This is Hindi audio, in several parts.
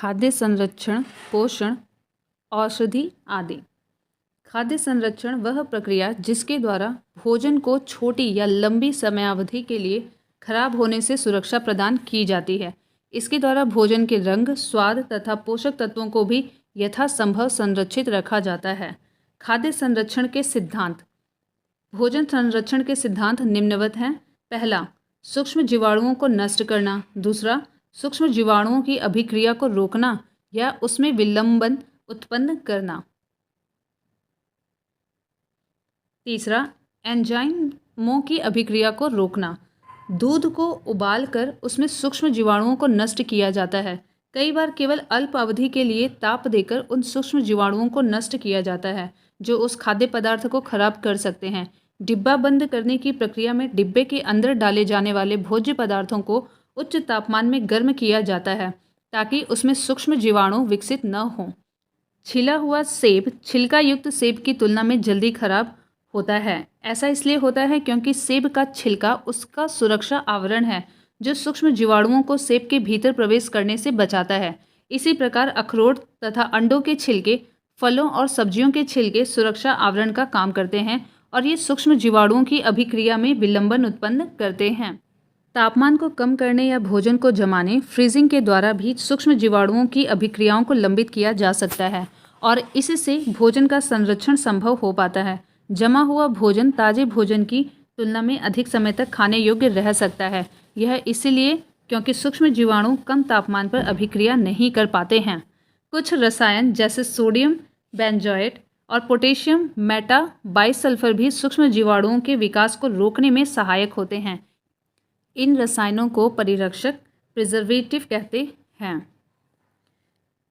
खाद्य संरक्षण, पोषण, औषधि आदि। खाद्य संरक्षण वह प्रक्रिया जिसके द्वारा भोजन को छोटी या लंबी समयावधि के लिए खराब होने से सुरक्षा प्रदान की जाती है। इसके द्वारा भोजन के रंग, स्वाद तथा पोषक तत्वों को भी यथासंभव संरक्षित रखा जाता है। खाद्य संरक्षण के सिद्धांत। भोजन संरक्षण के सिद्धांत निम्नवत हैं। पहला, सूक्ष्म जीवाणुओं को नष्ट करना। दूसरा, सूक्ष्म जीवाणुओं की अभिक्रिया को रोकना या उसमें विलंबन उत्पन्न करना। तीसरा, एंजाइमों की अभिक्रिया को रोकना। दूध को उबालकर उसमें सूक्ष्म जीवाणुओं को नष्ट किया जाता है। कई बार केवल अल्प अवधि के लिए ताप देकर उन सूक्ष्म जीवाणुओं को नष्ट किया जाता है जो उस खाद्य पदार्थ को खराब कर सकते हैं। डिब्बा बंद करने की प्रक्रिया में डिब्बे के अंदर डाले जाने वाले भोज्य पदार्थों को उच्च तापमान में गर्म किया जाता है ताकि उसमें सूक्ष्म जीवाणु विकसित न हों। छिला हुआ सेब छिलका युक्त सेब की तुलना में जल्दी खराब होता है। ऐसा इसलिए होता है क्योंकि सेब का छिलका उसका सुरक्षा आवरण है जो सूक्ष्म जीवाणुओं को सेब के भीतर प्रवेश करने से बचाता है। इसी प्रकार अखरोट तथा अंडों के छिलके, फलों और सब्जियों के छिलके सुरक्षा आवरण का काम करते हैं और ये सूक्ष्म जीवाणुओं की अभिक्रिया में विलंबन उत्पन्न करते हैं। तापमान को कम करने या भोजन को जमाने, फ्रीजिंग के द्वारा भी सूक्ष्म जीवाणुओं की अभिक्रियाओं को लंबित किया जा सकता है और इससे भोजन का संरक्षण संभव हो पाता है। जमा हुआ भोजन ताजे भोजन की तुलना में अधिक समय तक खाने योग्य रह सकता है। यह इसलिए क्योंकि सूक्ष्म जीवाणु कम तापमान पर अभिक्रिया नहीं कर पाते हैं। कुछ रसायन जैसे सोडियम बेंजोएट और पोटेशियम मेटाबाइसल्फर भी सूक्ष्म जीवाणुओं के विकास को रोकने में सहायक होते हैं। इन रसायनों को परिरक्षक प्रिजर्वेटिव कहते हैं।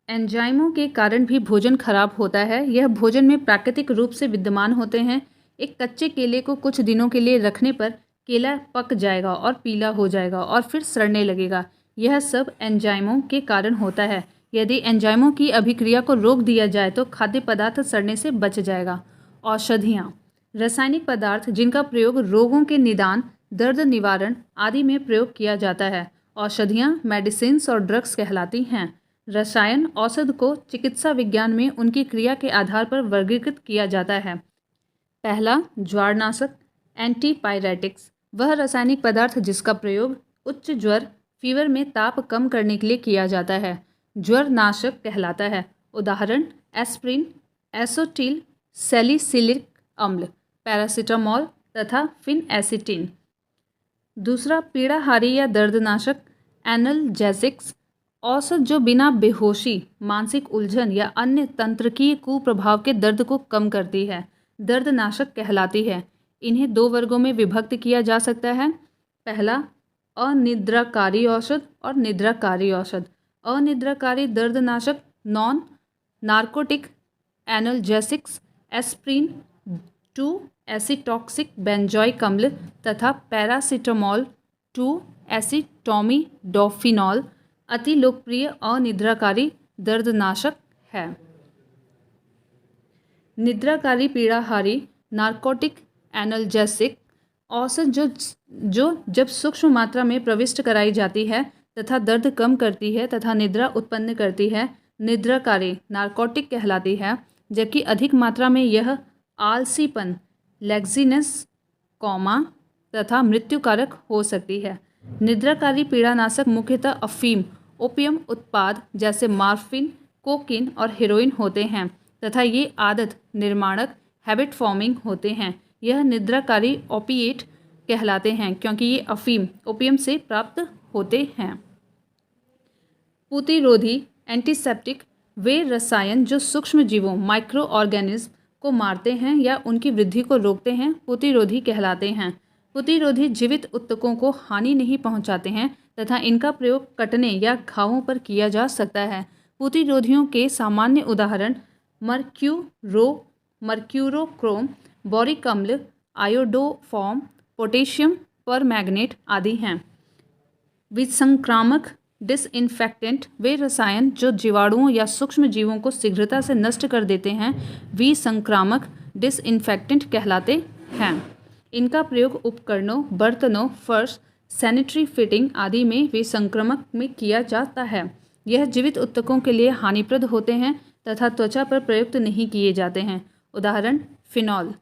एंजाइमों के कारण भी भोजन खराब होता है। यह भोजन में प्राकृतिक रूप से विद्यमान होते हैं। एक कच्चे केले को कुछ दिनों के लिए रखने पर केला पक जाएगा और पीला हो जाएगा और फिर सड़ने लगेगा। यह सब एंजाइमों के कारण होता है। यदि एंजाइमों की अभिक्रिया को रोक दिया जाए तो खाद्य पदार्थ सड़ने से बच जाएगा। औषधियाँ, रासायनिक पदार्थ जिनका प्रयोग रोगों के निदान, दर्द निवारण आदि में प्रयोग किया जाता है। औषधियाँ मेडिसिन्स और ड्रग्स कहलाती हैं। रसायन औषध को चिकित्सा विज्ञान में उनकी क्रिया के आधार पर वर्गीकृत किया जाता है। पहला, ज्वारनाशक एंटीपायरेटिक्स, वह रासायनिक पदार्थ जिसका प्रयोग उच्च ज्वर फीवर में ताप कम करने के लिए किया जाता है, ज्वरनाशक कहलाता है। उदाहरण एस्प्रिन, एसोटिल सैलिसिलिक अम्ल, पैरासीटामोल तथा फिनएसिटिन। दूसरा, पीड़ाहारी या दर्दनाशक एनाल्जेसिक्स, औषध जो बिना बेहोशी, मानसिक उलझन या अन्य तंत्रिकीय कुप्रभाव के दर्द को कम करती है, दर्दनाशक कहलाती है। इन्हें दो वर्गों में विभक्त किया जा सकता है। पहला, अनिद्राकारी औषध और निद्राकारी औषध। अनिद्राकारी दर्दनाशक non narcotic analgesics aspirin, 2 acetoxy benzoic अम्ल तथा पैरासीटामोल, 2 एसिटोमिडोफिनॉल अति लोकप्रिय अनिद्राकारी दर्दनाशक है। निद्राकारी पीड़ाहारी नार्कोटिक एनाल्जेसिक औषध जो जब सूक्ष्म मात्रा में प्रविष्ट कराई जाती है तथा दर्द कम करती है तथा निद्रा उत्पन्न करती है, निद्राकारी नार्कोटिक कहलाती है। जबकि अधिक मात्रा में यह आलसीपन, लेग्जीनेस, कोमा तथा मृत्युकारक हो सकती है। निद्राकारी पीड़ानाशक मुख्यतः अफीम, ओपियम उत्पाद जैसे मॉर्फिन, कोकीन और हेरोइन होते हैं तथा ये आदत निर्माणक हैबिट फॉर्मिंग होते हैं। यह निद्राकारी ओपिएट कहलाते हैं क्योंकि ये अफीम, ओपियम से प्राप्त होते हैं। प्रतिरोधी एंटीसेप्टिक, वे रसायन जो सूक्ष्म जीवों माइक्रो ऑर्गेनिज्म को मारते हैं या उनकी वृद्धि को रोकते हैं, प्रतिरोधी कहलाते हैं। प्रतिरोधी जीवित ऊतकों को हानि नहीं पहुंचाते हैं तथा इनका प्रयोग कटने या घावों पर किया जा सकता है। प्रतिरोधियों के सामान्य उदाहरण मर्क्यूरोक्रोम, बोरिक अम्ल, आयोडोफॉर्म, पोटेशियम परमैंगनेट आदि हैं। विसंक्रामक डिसइंफेक्टेंट, वे रसायन जो जीवाणुओं या सूक्ष्म जीवों को शीघ्रता से नष्ट कर देते हैं, विसंक्रामक डिसइंफेक्टेंट कहलाते हैं। इनका प्रयोग उपकरणों, बर्तनों, फर्श, सैनिटरी फिटिंग आदि में विसंक्रमक में किया जाता है। यह जीवित ऊतकों के लिए हानिप्रद होते हैं तथा त्वचा पर प्रयुक्त नहीं किए जाते हैं। उदाहरण phenol,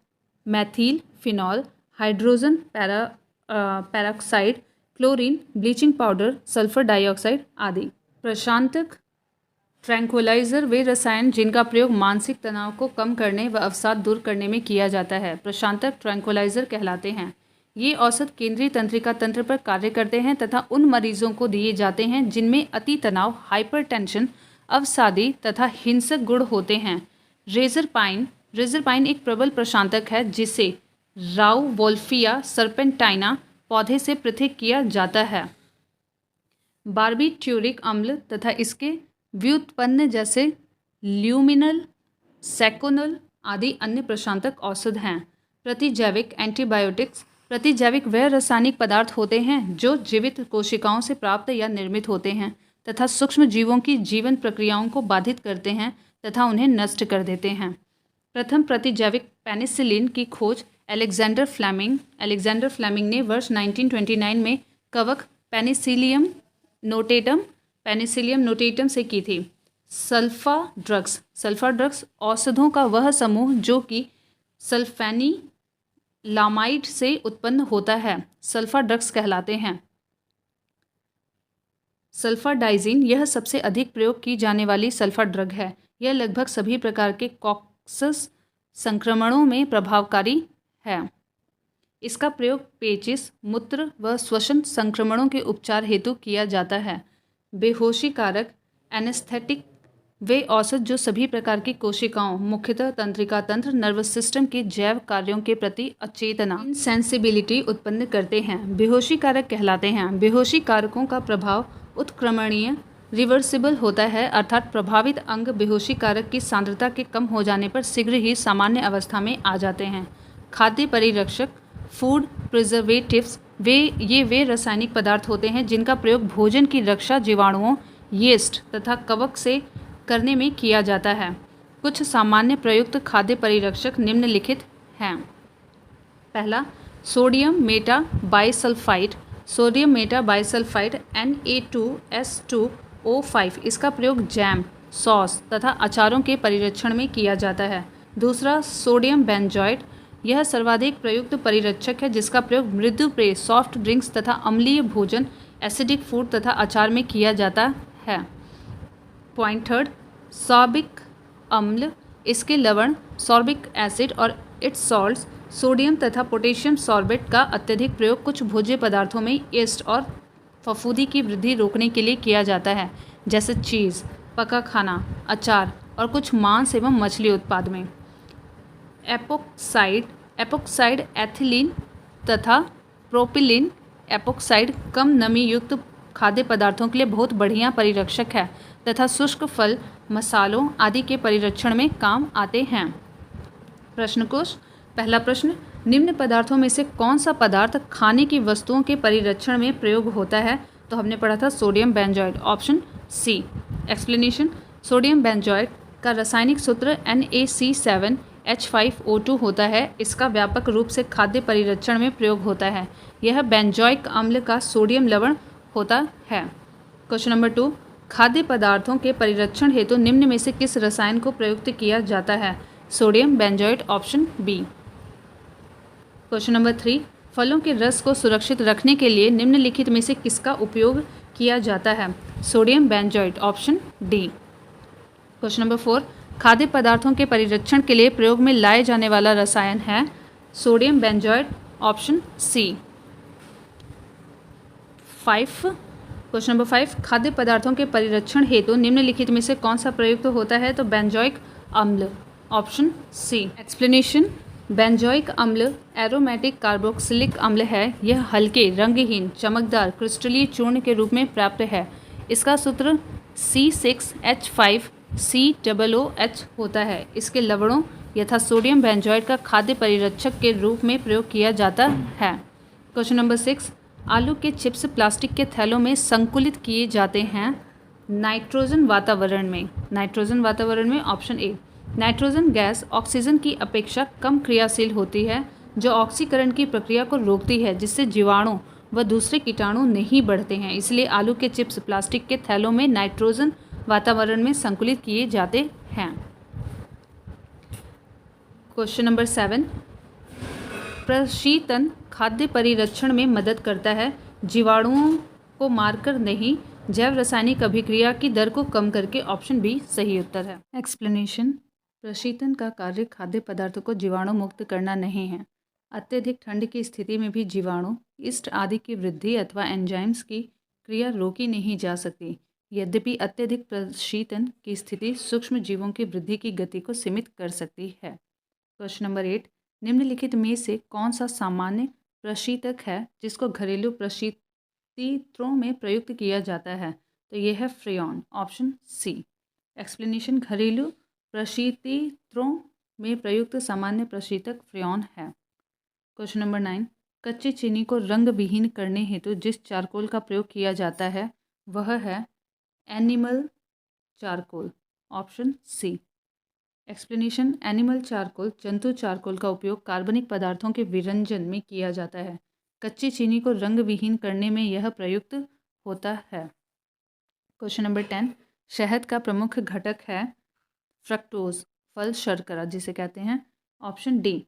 Maithil phenol, hydrogen peroxide, chlorine, bleaching powder, sulphur dioxide आदि। प्रशांतक ट्रैंक्विलाइजर वे रसायन जिनका प्रयोग मानसिक तनाव को कम करने व अवसाद दूर करने में किया जाता है प्रशांतक ट्रैंक्विलाइजर कहलाते हैं। ये औसत केंद्रीय तंत्रिका तंत्र पर कार्य करते हैं तथा उन मरीजों को दिए जाते हैं जिनमें अति तनाव, हाइपरटेंशन, अवसादी तथा हिंसक गुण होते हैं। रेजरपाइन एक प्रबल प्रशांतक है जिसे राउवोल्फिया सर्पेंटाइना पौधे से पृथक किया जाता है। बार्बिट्यूरिक अम्ल तथा इसके व्युत्पन्न जैसे ल्यूमिनल, सेकोनल आदि अन्य प्रशांतक औषध हैं। प्रतिजैविक एंटीबायोटिक्स, प्रतिजैविक वह रासायनिक पदार्थ होते हैं जो जीवित कोशिकाओं से प्राप्त या निर्मित होते हैं तथा सूक्ष्म जीवों की जीवन प्रक्रियाओं को बाधित करते हैं तथा उन्हें नष्ट कर देते हैं। प्रथम प्रतिजैविक पेनिसिलिन की खोज अलेक्जेंडर फ्लेमिंग ने वर्ष 1929 में कवक पेनिसिलियम नोटेटम से की थी। सल्फा ड्रग्स औषधों का वह समूह जो कि सल्फेनिलामाइड से उत्पन्न होता है सल्फा ड्रग्स कहलाते हैं। सल्फाडाइजिन यह सबसे अधिक प्रयोग की जाने वाली सल्फा ड्रग है। यह लगभग सभी प्रकार के कॉक्सस संक्रमणों में प्रभावकारी है। इसका प्रयोग पेचिश, मूत्र व श्वसन संक्रमणों के उपचार हेतु किया जाता है। बेहोशी कारक एनेस्थेटिक वे औषध जो सभी प्रकार की कोशिकाओं, मुख्यतः तंत्रिका तंत्र, नर्वस सिस्टम के जैव कार्यों के प्रति अचेतना इनसेंसिबिलिटी उत्पन्न करते हैं, बेहोशी कारक कहलाते हैं। बेहोशी कारकों का प्रभाव उत्क्रमणीय रिवर्सिबल होता है, अर्थात प्रभावित अंग बेहोशी कारक की सांद्रता के कम हो जाने पर शीघ्र ही सामान्य अवस्था में आ जाते हैं। खाद्य परिरक्षक फूड प्रिजर्वेटिव्स वे रासायनिक पदार्थ होते हैं जिनका प्रयोग भोजन की रक्षा जीवाणुओं, यीस्ट तथा कवक से करने में किया जाता है। कुछ सामान्य प्रयुक्त खाद्य परिरक्षक निम्नलिखित हैं। पहला, सोडियम मेटा बाइसल्फाइड Na2S2O5। इसका प्रयोग जैम, सॉस तथा अचारों के परिरक्षण में किया जाता है। दूसरा, सोडियम बेंजोएट, यह सर्वाधिक प्रयुक्त परिरक्षक है जिसका प्रयोग मृदु पेय, सॉफ्ट ड्रिंक्स तथा अम्लीय भोजन, एसिडिक फूड तथा अचार में किया जाता है। पॉइंट थर्ड, सॉर्बिक अम्ल, इसके लवण सॉर्बिक एसिड और इट्स सॉल्ट्स, सोडियम तथा पोटेशियम सॉर्बेट का अत्यधिक प्रयोग कुछ भोज्य पदार्थों में ईस्ट और फफूंदी की वृद्धि रोकने के लिए किया जाता है, जैसे चीज़, पका खाना, अचार और कुछ मांस एवं मछली उत्पाद में। एपोक्साइड एथिलीन तथा प्रोपिलीन एपोक्साइड कम नमी युक्त खाद्य पदार्थों के लिए बहुत बढ़िया परिरक्षक है तथा शुष्क फल, मसालों आदि के परिरक्षण में काम आते हैं। प्रश्नकोश। पहला प्रश्न, निम्न पदार्थों में से कौन सा पदार्थ खाने की वस्तुओं के परिरक्षण में प्रयोग होता है? तो हमने पढ़ा था sodium benzoate, option C. Explanation. Sodium benzoate का रासायनिक सूत्र NaC7H5O2 होता है। इसका व्यापक रूप से खाद्य परिरक्षण में प्रयोग होता है। यह बेंजोइक अम्ल का सोडियम लवण होता है। क्वेश्चन नंबर 2, खाद्य पदार्थों के परिरक्षण हेतु निम्न में से किस रसायन को प्रयुक्त किया जाता है? Sodium benzoate, option B. Question number 3, फलों के रस को सुरक्षित रखने के लिए निम्नलिखित में से किसका उपयोग किया जाता है? Sodium benzoate, option D. Question number 4, खाद्य पदार्थों के परिरक्षण के लिए प्रयोग में लाए जाने वाला रसायन है? Sodium benzoate, option C. Question number 5, खाद्य पदार्थों के परिरक्षण हेतु निम्नलिखित में से कौन सा प्रयुक्त होता है? तो बेंजोइक अम्ल, ऑप्शन सी। एक्सप्लेनेशन। बेंजोइक अम्ल एरोमेटिक कार्बोक्सिलिक अम्ल है। यह हल्के, रंगहीन, चमकदार क्रिस्टलीय चूर्ण के रूप में प्राप्त है। इसका सूत्र C6H5COOH होता है। इसके लवणों यथा सोडियम बेंजोएट का खाद्य परिरक्षक के रूप में प्रयोग किया जाता है। क्वेश्चन नंबर 6, आलू के चिप्स प्लास्टिक के थैलों में संकुलित किए जाते हैं नाइट्रोजन वातावरण में, option A. Nitrogen gas oxygen की अपेक्षा कम क्रियाशील होती है, जो ऑक्सीकरण की प्रक्रिया को रोकती है, जिससे जीवाणु व दूसरे कीटाणु नहीं बढ़ते हैं। इसलिए आलू के चिप्स प्लास्टिक के थैलों में नाइट्रोजन वातावरण में संकुलित किए जाते हैं। क्वेश्चन नंबर 7, प्रशीतन खाद्य परिरक्षण में मदद करता है, जीवाणुओं को मारकर नहीं, जैव रासायनिक अभिक्रिया की दर को कम करके। ऑप्शन बी सही उत्तर है। एक्सप्लेनेशन, प्रशीतन का कार्य खाद्य पदार्थों को जीवाणु मुक्त करना नहीं है। अत्यधिक ठंड की स्थिति में भी जीवाणु, ईस्ट आदि की वृद्धि अथवा एंजाइम्स की क्रिया रोकी नहीं जा सकती। यद्यपि अत्यधिक प्रशीतन की स्थिति सूक्ष्म जीवों की वृद्धि की गति को सीमित कर सकती है। क्वेश्चन नंबर 8, निम्नलिखित में से कौन सा सामान्य प्रशीतक है जिसको घरेलू प्रशीतित्रों में प्रयुक्त किया जाता है? तो यह है फ्रेयॉन। Option C. एक्सप्लेनेशन, घरेलू प्रशीतित्रों में प्रयुक्त सामान्य प्रशीतक फ्रेयॉन है। क्वेश्चन नंबर 9, कच्ची चीनी को रंग विहीन करने हेतु जिस चारकोल का प्रयोग किया जाता है वह है animal charcoal. Option C. Explanation, animal charcoal जंतु चारकोल का उपयोग कार्बनिक पदार्थों के विरंजन में किया जाता है। कच्ची चीनी को रंग विहीन करने में यह प्रयुक्त होता है। क्वेश्चन नंबर 10, शहद का प्रमुख घटक है फ्रक्टोज, फल शर्करा जिसे कहते हैं। Option D.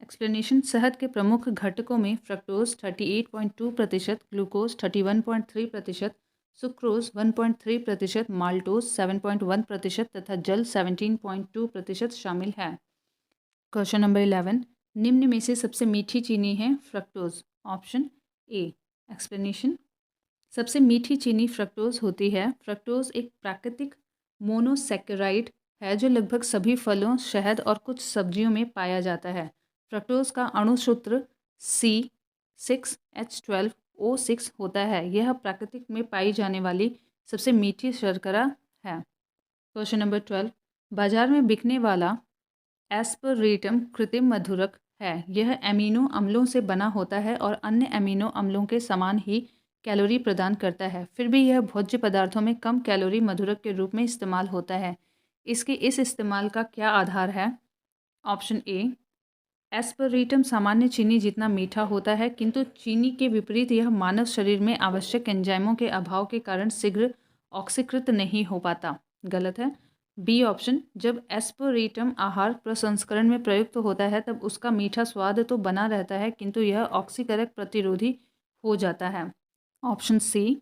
एक्सप्लेनेशन, शहद के प्रमुख घटकों में फ्रक्टोज 38.2%, ग्लूकोज 31.3%, सुक्रोज 1.3%, माल्टोज 7.1% तथा जल 17.2% शामिल है। क्वेश्चन नंबर 11, निम्न में से सबसे मीठी चीनी है फ्रक्टोज। Option A. एक्सप्लेनेशन, सबसे मीठी चीनी फ्रक्टोज होती है। फ्रक्टोज एक प्राकृतिक मोनोसैकेराइड है जो लगभग सभी फलों, शहद और कुछ सब्जियों में पाया जाता है। फ्रक्टोज का अणुसूत्र C6H12O6 होता है। यह प्राकृतिक में पाई जाने वाली सबसे मीठी शर्करा है। क्वेश्चन नंबर 12, बाजार में बिकने वाला एस्परटेम कृत्रिम मधुरक है। यह एमिनो अम्लों से बना होता है और अन्य एमिनो अम्लों के समान ही कैलोरी प्रदान करता है। फिर भी यह भोज्य पदार्थों में कम कैलोरी मधुरक के रूप में इस्तेमाल होता है। इसके इस इस्तेमाल का क्या आधार है? Option A. एस्परटेम सामान्य चीनी जितना मीठा होता है, किंतु चीनी के विपरीत यह मानव शरीर में आवश्यक एंजाइमों के अभाव के कारण शीघ्र ऑक्सीकृत नहीं हो पाता। गलत है। बी ऑप्शन, जब एस्परटेम आहार प्रसंस्करण में प्रयुक्त होता है तब उसका मीठा स्वाद तो बना रहता है, किंतु यह ऑक्सीकरक प्रतिरोधी हो जाता है। ऑप्शन सी,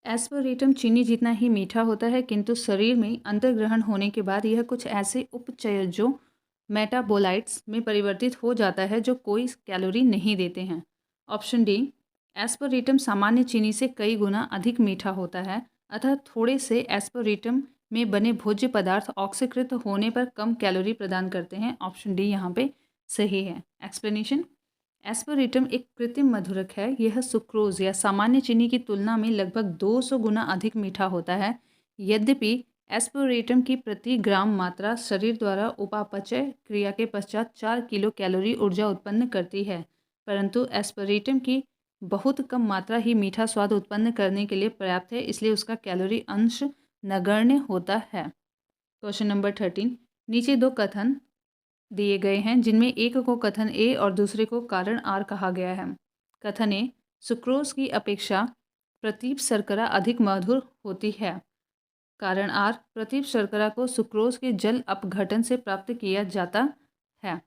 एस्परटेम चीनी जितना ही मीठा होता है, किंतु शरीर में अंतर्ग्रहण होने के बाद यह कुछ ऐसे उपचयजों मेटाबोलाइट्स में परिवर्तित हो जाता है जो कोई कैलोरी नहीं देते हैं। ऑप्शन डी, एस्परटेम सामान्य चीनी से कई गुना अधिक मीठा होता है, अतः थोड़े से एस्परटेम में बने भोज्य पदार्थ ऑक्सीकृत होने पर कम कैलोरी प्रदान करते हैं। ऑप्शन डी यहाँ पे सही है। एक्सप्लेनेशन, एस्परटेम एक कृत्रिम मधुरक है। यह सुक्रोज या सामान्य चीनी की तुलना में लगभग 200 गुना अधिक मीठा होता है। यद्यपि एस्परटेम की प्रति ग्राम मात्रा शरीर द्वारा उपापचय क्रिया के पश्चात 4 किलो कैलोरी ऊर्जा उत्पन्न करती है, परंतु एस्परटेम की बहुत कम मात्रा ही मीठा स्वाद उत्पन्न करने के लिए पर्याप्त है, इसलिए उसका कैलोरी अंश नगण्य होता है। क्वेश्चन नंबर 13, नीचे दो कथन दिए गए हैं जिनमें एक को कथन ए और दूसरे को कारण आर कहा गया है। कथन ए, सुक्रोज की अपेक्षा प्रतीप शर्करा अधिक मधुर होती है। कारण आर, प्रतीप शर्करा को सुक्रोज के जल अपघटन से प्राप्त किया जाता है।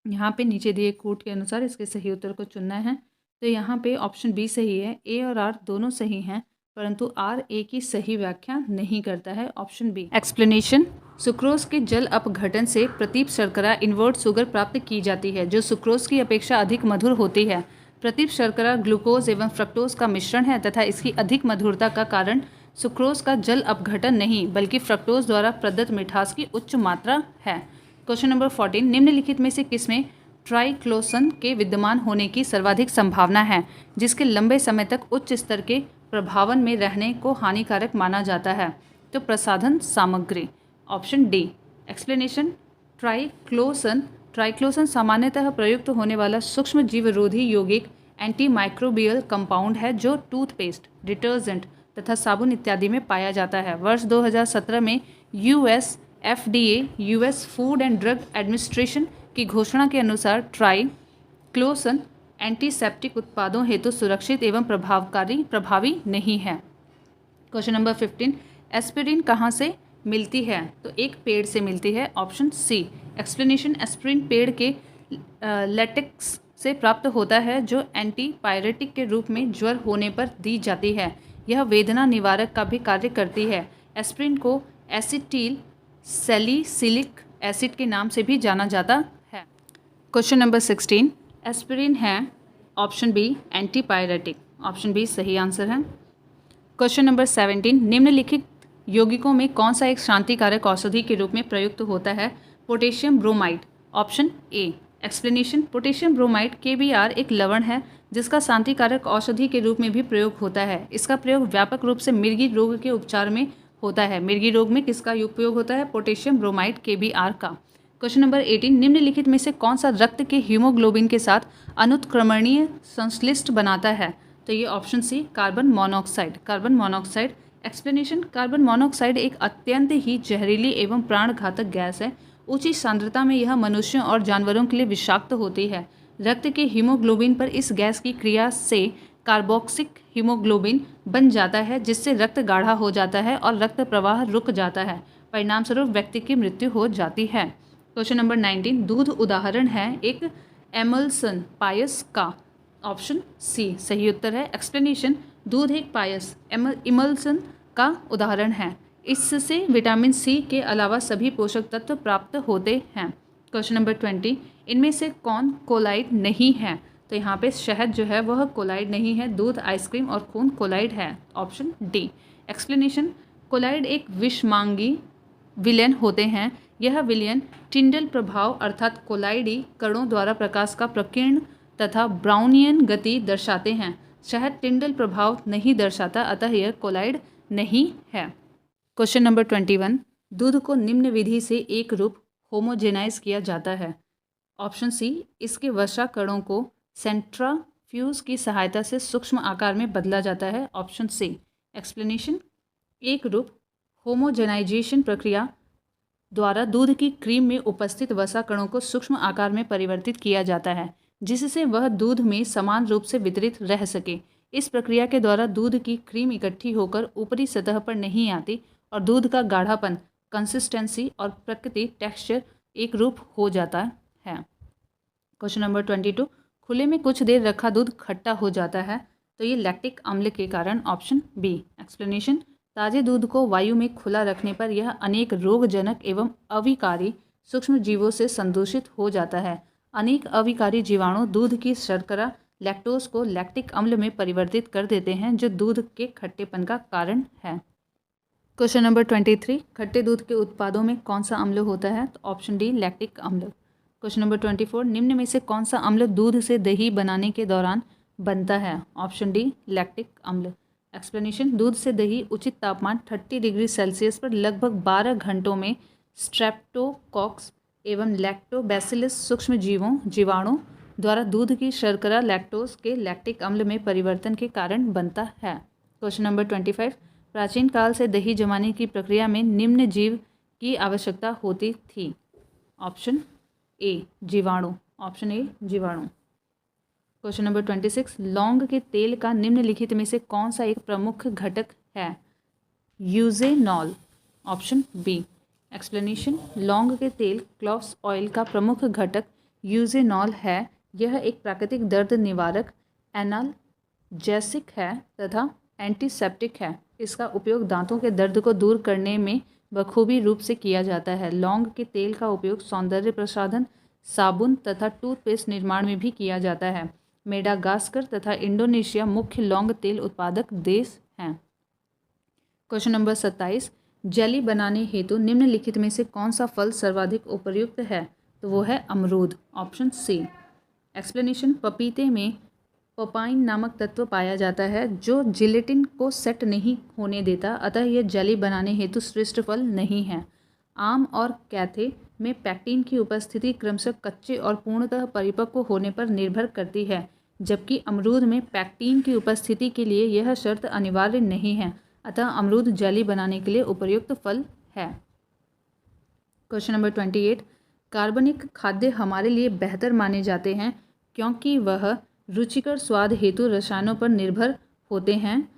यहाँ पे नीचे दिए कूट के अनुसार इसके सही उत्तर को चुनना है। तो यहाँ पे ऑप्शन बी सही है। ए और आर दोनों सही हैं, परंतु आर ए की सही व्याख्या नहीं करता है। Option B. एक्सप्लेनेशन, सुक्रोज के जल अपघटन से प्रतीप शर्करा इन्वर्ट शुगर प्राप्त की जाती है जो सुक्रोज की अपेक्षा अधिक मधुर होती है। प्रतीप शर्करा ग्लूकोज एवं फ्रक्टोज का मिश्रण है तथा इसकी अधिक मधुरता का कारण सुक्रोज का जल अपघटन नहीं बल्कि फ्रक्टोज द्वारा प्रदत्त मिठास की उच्च मात्रा है। क्वेश्चन नंबर 14, निम्नलिखित में से किसमें ट्राइक्लोसन के विद्यमान होने की सर्वाधिक संभावना है जिसके लंबे समय तक उच्च स्तर के प्रभावन में रहने को हानिकारक माना जाता है? तो प्रसाधन सामग्री। Option D. एक्सप्लेनेशन, ट्राइक्लोसन सामान्यतः प्रयुक्त होने वाला सूक्ष्म जीवरोधी यौगिक एंटीमाइक्रोबियल कंपाउंड है जो टूथपेस्ट, डिटर्जेंट तथा साबुन इत्यादि में पाया जाता है। वर्ष 2017 में US FDA, US food and drug administration की घोषणा के अनुसार ट्राइक्लोसन एंटीसेप्टिक उत्पादों हेतु सुरक्षित एवं प्रभावी नहीं है। क्वेश्चन नंबर 15, एस्पिरिन कहाँ से मिलती है? तो एक पेड़ से मिलती है, ऑप्शन सी। एक्सप्लेनेशन, एस्पिरिन पेड़ के लेटेक्स से प्राप्त होता है जो एंटीपायरेटिक के रूप में ज्वर होने पर दी जाती है। यह वेदना निवारक का भी कार्य करती है। एस्पिरिन को एसिटिल सैलिसिलिक एसिड के नाम से भी जाना जाता है। क्वेश्चन नंबर 16, एस्पिरिन है, option B, antipyretic. Option B सही आंसर है। क्वेश्चन नंबर 17, निम्नलिखित यौगिकों में कौन सा एक शांतिकारक औषधि के रूप में प्रयुक्त होता है? Potassium bromide, option A. Explanation, potassium bromide KBr एक लवण है जिसका शांतिकारक औषधि के रूप में भी प्रयोग होता है। इसका प्रयोग व्यापक रूप से मिर्गी रोग के उपचार में होता है। मिर्गी रोग में किसका उपयोग होता है? पोटेशियम ब्रोमाइड KBr का। क्वेश्चन नंबर 18, निम्नलिखित में से कौन सा रक्त के हीमोग्लोबिन के साथ अनुत्क्रमणीय संश्लिष्ट बनाता है? तो ये option C, carbon monoxide. Carbon monoxide. Explanation, carbon monoxide एक अत्यंत ही जहरीली एवं प्राणघातक गैस है। ऊंची सांद्रता में यह मनुष्यों और जानवरों के लिए विषाक्त होती है। रक्त के हीमोग्लोबिन पर इस गैस की क्रिया से कार्बोक्सिक हीमोग्लोबिन बन जाता है जिससे रक्त गाढ़ा हो जाता है और रक्त प्रवाह रुक जाता है। परिणामस्वरूप व्यक्ति की मृत्यु हो जाती है। क्वेश्चन नंबर 19, दूध उदाहरण है एक एमल्सन पायस का। ऑप्शन सी सही उत्तर है। एक्सप्लेनेशन, दूध एक पायस इमल्सन का उदाहरण है। इससे विटामिन सी के अलावा सभी पोषक तत्व प्राप्त होते हैं। क्वेश्चन नंबर 20, इनमें से कौन कोलाइड नहीं है? तो यहाँ पे शहद जो है वह कोलाइड नहीं है। दूध, आइसक्रीम और खून कोलाइड है। Option D. एक्सप्लेनेशन, कोलाइड एक विषमांगी विलयन होते हैं। यह विलयन टिंडल प्रभाव अर्थात कोलाइडी कणों द्वारा प्रकाश का प्रकीर्ण तथा ब्राउनियन गति दर्शाते हैं। शहद टिंडल प्रभाव नहीं दर्शाता, अतः यह कोलाइड नहीं है। क्वेश्चन नंबर 21, दूध को निम्न विधि से एक रूप होमोजेनाइज किया जाता है। ऑप्शन सी, इसके वसा कणों को सेंट्रीफ्यूज की सहायता से सूक्ष्म आकार में बदला जाता है। Option C. एक्सप्लेनेशन, एक रूप होमोजेनाइजेशन प्रक्रिया द्वारा दूध की क्रीम में उपस्थित वसा कणों को सूक्ष्म आकार में परिवर्तित किया जाता है जिससे वह दूध में समान रूप से वितरित रह सके। इस प्रक्रिया के द्वारा दूध की क्रीम इकट्ठी होकर ऊपरी सतह पर नहीं आती और दूध का गाढ़ापन, कंसिस्टेंसी और प्रकृति टेक्सचर एक रूप हो जाता है। क्वेश्चन नंबर 22, खुले में कुछ देर रखा दूध खट्टा हो जाता है। तो ये लैक्टिक अम्ल के कारण। Option B. एक्सप्लेनेशन, ताजे दूध को वायु में खुला रखने पर यह अनेक रोगजनक एवं अविकारी सूक्ष्म जीवों से संदूषित हो जाता है। अनेक अविकारी जीवाणु दूध की शर्करा लैक्टोज को लैक्टिक अम्ल में परिवर्तित कर देते हैं जो दूध के खट्टेपन का कारण है। क्वेश्चन नंबर 23, खट्टे दूध के उत्पादों में कौन सा अम्ल होता है? तो ऑप्शन डी, लैक्टिक अम्ल। क्वेश्चन नंबर 24, निम्न में से कौन सा अम्ल दूध से दही बनाने के दौरान बनता है? ऑप्शन डी, लैक्टिक अम्ल। एक्सप्लेनेशन, दूध से दही उचित तापमान 30 डिग्री सेल्सियस पर लगभग 12 घंटों में स्ट्रेप्टोकॉक्स एवं लैक्टोबैसिलस सूक्ष्म जीवाणु द्वारा दूध की शर्करा लैक्टोज के लैक्टिक अम्ल में परिवर्तन के कारण बनता है। क्वेश्चन नंबर 25, प्राचीन काल से दही जमाने की प्रक्रिया में निम्न जीव की आवश्यकता होती थी। ऑप्शन ए, जीवाणु। ऑप्शन ए, जीवाणु। क्वेश्चन नंबर 26, लौंग के तेल का निम्नलिखित में से कौन सा एक प्रमुख घटक है? यूजेनॉल। Option B. एक्सप्लेनेशन, लौंग के तेल क्लोव्स ऑयल का प्रमुख घटक यूजेनॉल है। यह एक प्राकृतिक दर्द निवारक एनाल्जेसिक है तथा एंटीसेप्टिक है। इसका उपयोग दांतों के दर्द को दूर करने में बखूबी रूप से किया जाता है। लौंग के तेल का उपयोग सौंदर्य प्रसाधन, साबुन तथा टूथपेस्ट निर्माण में भी किया जाता है। मेडागास्कर तथा इंडोनेशिया मुख्य लौंग तेल उत्पादक देश हैं। क्वेश्चन नंबर 27, जेली बनाने हेतु निम्नलिखित में से कौन सा फल सर्वाधिक उपयुक्त है? तो वो है अमरूद। Option C. एक्सप्लेनेशन, पपीते में पपाइन नामक तत्व पाया जाता है जो जिलेटिन को सेट नहीं होने देता, अतः यह जेली बनाने हेतु श्रेष्ठ फल नहीं है। आम और कैथे में पैक्टिन की उपस्थिति क्रमशः कच्चे और पूर्णतः परिपक्व होने पर निर्भर करती है, जबकि अमरूद में पैक्टिन की उपस्थिति के लिए यह शर्त अनिवार्य नहीं है, अतः अमरूद जेली बनाने के लिए उपयुक्त फल है। क्वेश्चन नंबर 28, कार्बनिक खाद्य हमारे लिए बेहतर माने जाते हैं क्योंकि वह रुचिकर स्वाद हेतु रसायनों पर निर्भर होते हैं,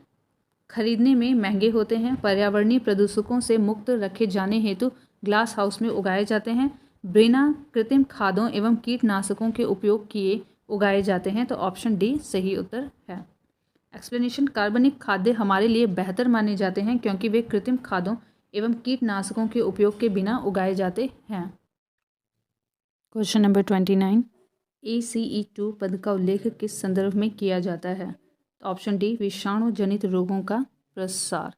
खरीदने में महंगे होते हैं, पर्यावरणीय प्रदूषकों से मुक्त रखे जाने हेतु ग्लास हाउस में उगाए जाते हैं, बिना कृत्रिम खादों एवं कीटनाशकों के उपयोग किए उगाए जाते हैं। तो ऑप्शन डी सही उत्तर है। एक्सप्लेनेशन, कार्बनिक खाद्य हमारे लिए बेहतर माने जाते हैं क्योंकि वे कृत्रिम खादों एवं कीटनाशकों के उपयोग के बिना उगाए जाते हैं। क्वेश्चन नंबर 29, ACE2 पद का उल्लेख किस संदर्भ में किया जाता है? तो ऑप्शन डी विषाणु जनित रोगों का प्रसार।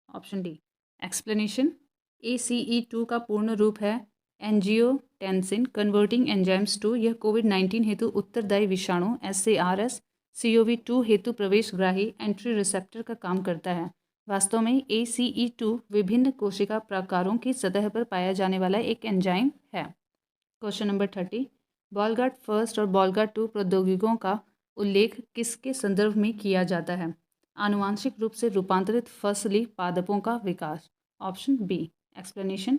Option D. एक्सप्लेनेशन, ACE2 का पूर्ण रूप है एंजियोटेंसिन कन्वर्टिंग एंजाइम्स 2। यह कोविड-19 हेतु उत्तरदायी विषाणु SARS CoV-2 हेतु प्रवेशग्राही एंट्री रिसेप्टर का काम करता है। वास्तव में ACE2 विभिन्न कोशिका प्रकारों की सतह पर पाया जाने वाला एक एंजाइम है। क्वेश्चन नंबर 30, बॉलगार्ड फर्स्ट और बॉलगार्ड 2 प्रौद्योगिकियों का उल्लेख किसके संदर्भ में किया जाता है? आनुवांशिक रूप से रूपांतरित फसली पादपों का विकास। Option B. Explanation,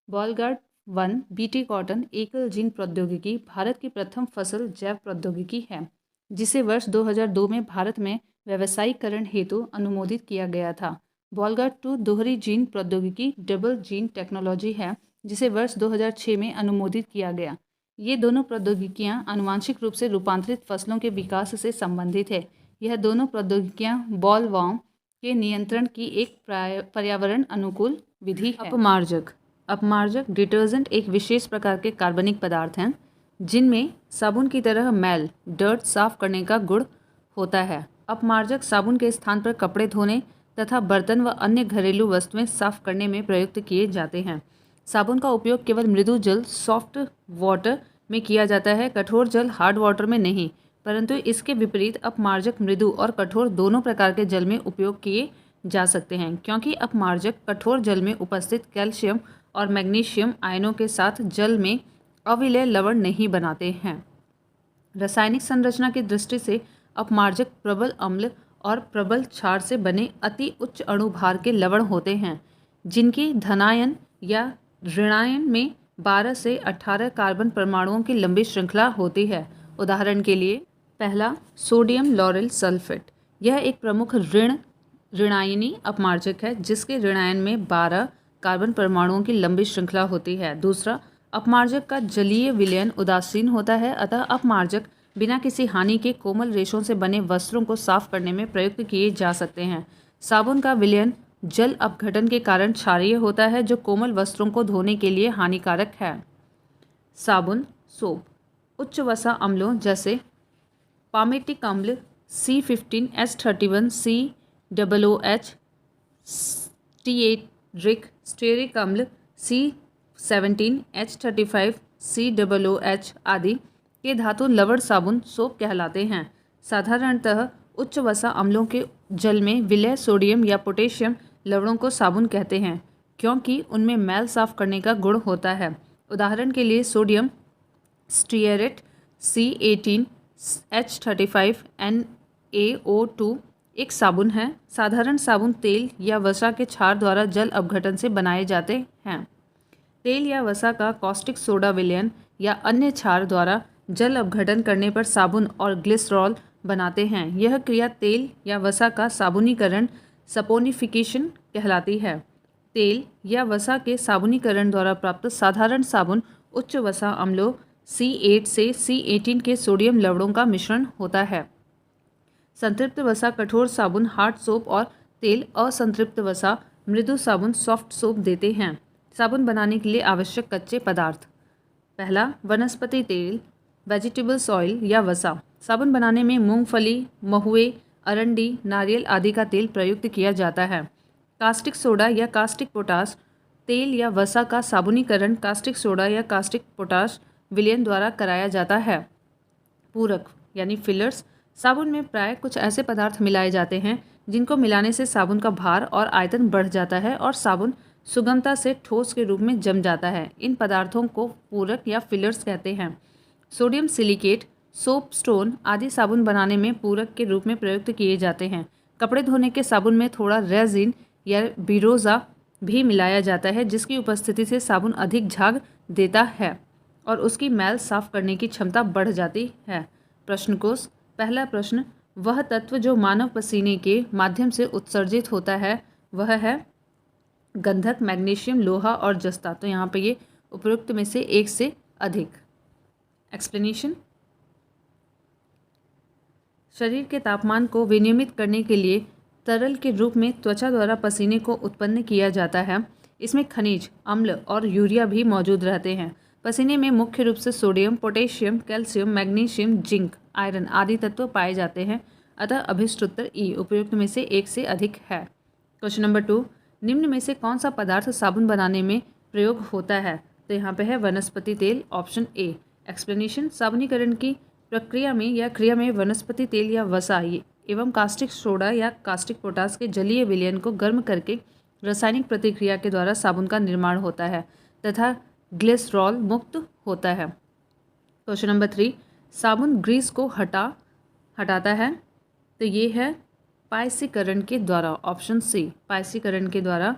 Bollgard 1 BT cotton एकल जीन प्रौद्योगिकी भारत की प्रथम फसल जैव प्रौद्योगिकी है, जिसे वर्ष 2002 में भारत में व्यावसायीकरण हेतु अनुमोदित किया गया था। बॉलगार्ड 2 दोहरी जीन प्रौद्योगिकी डबल जीन टेक्नोलॉजी है, जिसे वर्ष 2006 में अनुमोदित किया गया। ये दोनों प्रौद्योगिकियां आनुवांशिक रूप से रूपांतरित फसलों के विकास से संबंधित है। यह दोनों प्रौद्योगिकियां बॉलवर्म के नियंत्रण की एक पर्यावरण अनुकूल विधि है। अपमार्जक डिटर्जेंट एक विशेष प्रकार के कार्बनिक पदार्थ हैं जिनमें साबुन की तरह मैल डर्ट साफ करने का गुण होता है। अपमार्जक साबुन के स्थान पर कपड़े धोने तथा बर्तन व अन्य घरेलू वस्तुएं साफ करने में प्रयुक्त किए जाते हैं। साबुन का उपयोग केवल मृदु जल सॉफ्ट वाटर में किया जाता है, कठोर जल हार्ड वाटर में नहीं। परंतु इसके विपरीत अपमार्जक मृदु और कठोर दोनों प्रकार के जल में उपयोग किए जा सकते हैं, क्योंकि अपमार्जक कठोर जल में उपस्थित कैल्शियम और मैग्नीशियम आयनों के साथ जल में अविलय लवण नहीं बनाते हैं। रासायनिक संरचना की दृष्टि से अपमार्जक प्रबल अम्ल और प्रबल क्षार से बने अति उच्च अणुभार के लवण होते हैं, जिनकी धनायन या ऋणायन में 12 से 18 कार्बन परमाणुओं की लंबी श्रृंखला होती है। उदाहरण के लिए, पहला सोडियम लॉरेल सल्फेट, यह एक प्रमुख ऋणायनी अपमार्जक है जिसके ऋणायन में 12 कार्बन परमाणुओं की लंबी श्रृंखला होती है। दूसरा, अपमार्जक का जलीय विलयन उदासीन होता है, अतः अपमार्जक बिना किसी हानि के कोमल रेशों से बने वस्त्रों को साफ करने में प्रयुक्त किए जा सकते हैं। साबुन का विलयन जल अपघटन के कारण क्षारीय होता है, जो कोमल वस्त्रों को धोने के लिए हानिकारक है। साबुन सोप उच्च वसा अम्लों जैसे पामेटिक अम्ल C15H31 COOH, स्टीएरिक स्टेरिक अम्ल C17H35 COOH आदि के धातु लवण साबुन सोप कहलाते हैं। साधारणतः उच्च वसा अम्लों के जल में विलय सोडियम या पोटेशियम लवणों को साबुन कहते हैं, क्योंकि उनमें मैल साफ करने का गुण होता है। उदाहरण के लिए, सोडियम स्टीएरेट C18H35 NaO2 एक साबुन है। साधारण साबुन तेल या वसा के क्षार द्वारा जल अपघटन से बनाए जाते हैं। तेल या वसा का कॉस्टिक सोडा विलयन या अन्य क्षार द्वारा जल अपघटन करने पर साबुन और ग्लिसरॉल बनाते हैं। यह क्रिया तेल या वसा का साबुनीकरण सपोनिफिकेशन कहलाती है। तेल या वसा के साबुनीकरण द्वारा प्राप्त साधारण साबुन उच्च वसा अम्लों C8 से C18 के सोडियम लवणों का मिश्रण होता है। संतृप्त वसा कठोर साबुन हार्ड सोप और तेल असंतृप्त वसा मृदु साबुन सॉफ्ट सोप देते हैं। साबुन बनाने के लिए आवश्यक कच्चे पदार्थ, पहला वनस्पति तेल वेजिटेबल्स ऑयल या वसा। साबुन बनाने में मूंगफली, महुए, अरंडी, नारियल आदि का तेल प्रयुक्त किया जाता है। कास्टिक सोडा या कास्टिक पोटाश तेल या वसा का साबुनीकरण कास्टिक सोडा या कास्टिक पोटाश विलयन द्वारा कराया जाता है। पूरक यानी फिलर्स, साबुन में प्राय कुछ ऐसे पदार्थ मिलाए जाते हैं जिनको मिलाने से साबुन का भार और आयतन बढ़ जाता है और साबुन सुगमता से ठोस के रूप में जम जाता है। इन पदार्थों को पूरक या फिलर्स कहते हैं। सोडियम सिलिकेट, सोप स्टोन आदि साबुन बनाने में पूरक के रूप में प्रयुक्त किए जाते हैं। कपड़े धोने के साबुन में थोड़ा रेजिन या बिरोजा भी मिलाया जाता है, जिसकी उपस्थिति से साबुन अधिक झाग देता है और उसकी मैल साफ करने की क्षमता बढ़ जाती है। प्रश्न कोश, पहला प्रश्न, वह तत्व जो मानव पसीने के माध्यम से उत्सर्जित होता है वह है गंधक, मैग्नीशियम, लोहा और जस्ता। तो यहाँ पे ये उपयुक्त में से एक से अधिक। एक्सप्लेनेशन, शरीर के तापमान को विनियमित करने के लिए तरल के रूप में त्वचा द्वारा पसीने को उत्पन्न किया जाता है। इसमें खनिज, अम्ल और यूरिया भी मौजूद रहते हैं। पसीने में मुख्य रूप से sodium, potassium, calcium, magnesium, zinc, iron आदि तत्व पाए जाते हैं। अतः अभिष्ट उत्तर ई उपयुक्त में से एक से अधिक है। क्वेश्चन नंबर 2, निम्न में से कौन सा पदार्थ साबुन बनाने में प्रयोग होता है? तो यहाँ पे है वनस्पति तेल, ऑप्शन ए। एक्सप्लेनेशन, साबुनीकरण की प्रक्रिया में या क्रिया में वनस्पति तेल या वसा एवं कास्टिक सोडा या कास्टिक पोटास के जलीय विलयन को गर्म करके रासायनिक प्रतिक्रिया के द्वारा साबुन का निर्माण होता है तथा ग्लिसरॉल मुक्त होता है। क्वेश्चन नंबर 3, साबुन ग्रीस को हटाता है। तो ये है पायसीकरण के द्वारा, ऑप्शन सी, पायसीकरण के द्वारा।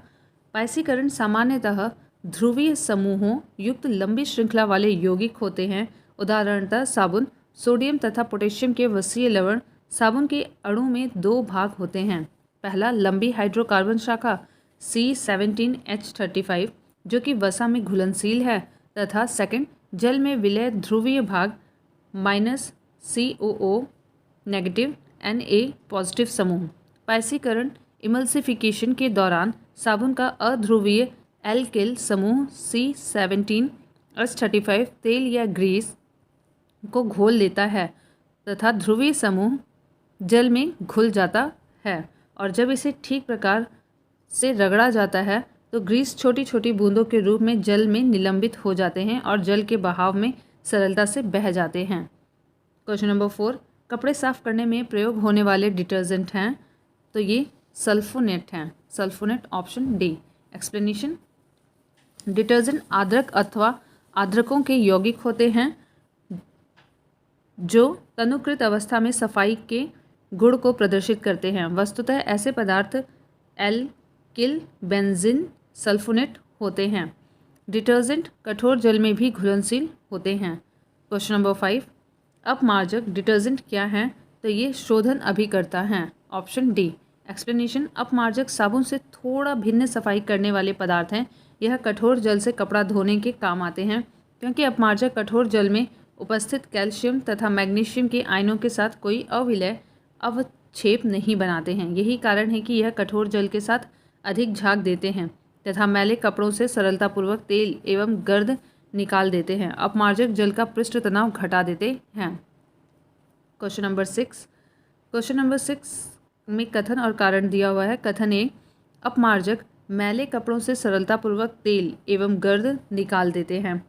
पायसीकरण सामान्यतः ध्रुवीय समूहों युक्त लंबी श्रृंखला वाले यौगिक होते हैं। उदाहरणतः साबुन सोडियम तथा पोटेशियम के वसीय लवण। साबुन के अणु में 2 भाग होते हैं। पहला लंबी हाइड्रोकार्बन शाखा C17H35 जो कि वसा में घुलनशील है, तथा सेकंड जल में विलय ध्रुवीय भाग -COO नेगेटिव Na पॉजिटिव समूह। पायसीकरण इमल्सिफिकेशन के दौरान साबुन का अध्रुवीय एल्किल समूह C17H35 तेल या ग्रीस को घोल लेता है तथा ध्रुवीय समूह जल में घुल जाता है, और जब इसे ठीक प्रकार से रगड़ा जाता है तो ग्रीस छोटी छोटी बूंदों के रूप में जल में निलंबित हो जाते हैं और जल के बहाव में सरलता से बह जाते हैं। क्वेश्चन नंबर 4, कपड़े साफ करने में प्रयोग होने वाले डिटर्जेंट हैं। तो ये सल्फोनेट हैं, sulphonate, option D. Explanation, detergent आर्द्रक अथवा आर्द्रकों के यौगिक होते हैं जो तनुकृत अवस्था में सफाई के गुण को प्रदर्शित करते हैं। वस्तुतः ऐसे पदार्थ एल्किल बेंजीन सल्फोनेट होते हैं। डिटर्जेंट कठोर जल में भी घुलनशील होते हैं। क्वेश्चन नंबर 5, अपमार्जक डिटर्जेंट क्या हैं? तो ये शोधन अभिकर्ता हैं, ऑप्शन डी। एक्सप्लेनेशन, अपमार्जक साबुन से थोड़ा भिन्न सफाई करने वाले पदार्थ हैं। यह कठोर जल से कपड़ा धोने के काम आते हैं क्योंकि अपमार्जक कठोर जल में उपस्थित कैल्शियम तथा मैग्नीशियम के आयनों के साथ कोई अविलय अवक्षेप नहीं बनाते हैं। यही कारण है कि यह कठोर जल के साथ अधिक झाग देते हैं तथा मैले कपड़ों से सरलतापूर्वक तेल एवं गर्द निकाल देते हैं। अपमार्जक जल का पृष्ठ तनाव घटा देते हैं। क्वेश्चन नंबर 6, क्वेश्चन नंबर 6 में कथन और कारण दिया हुआ है। कथन ए, अपमार्जक मैले कपड़ों से सरलतापूर्वक तेल एवं गर्द निकाल देते हैं।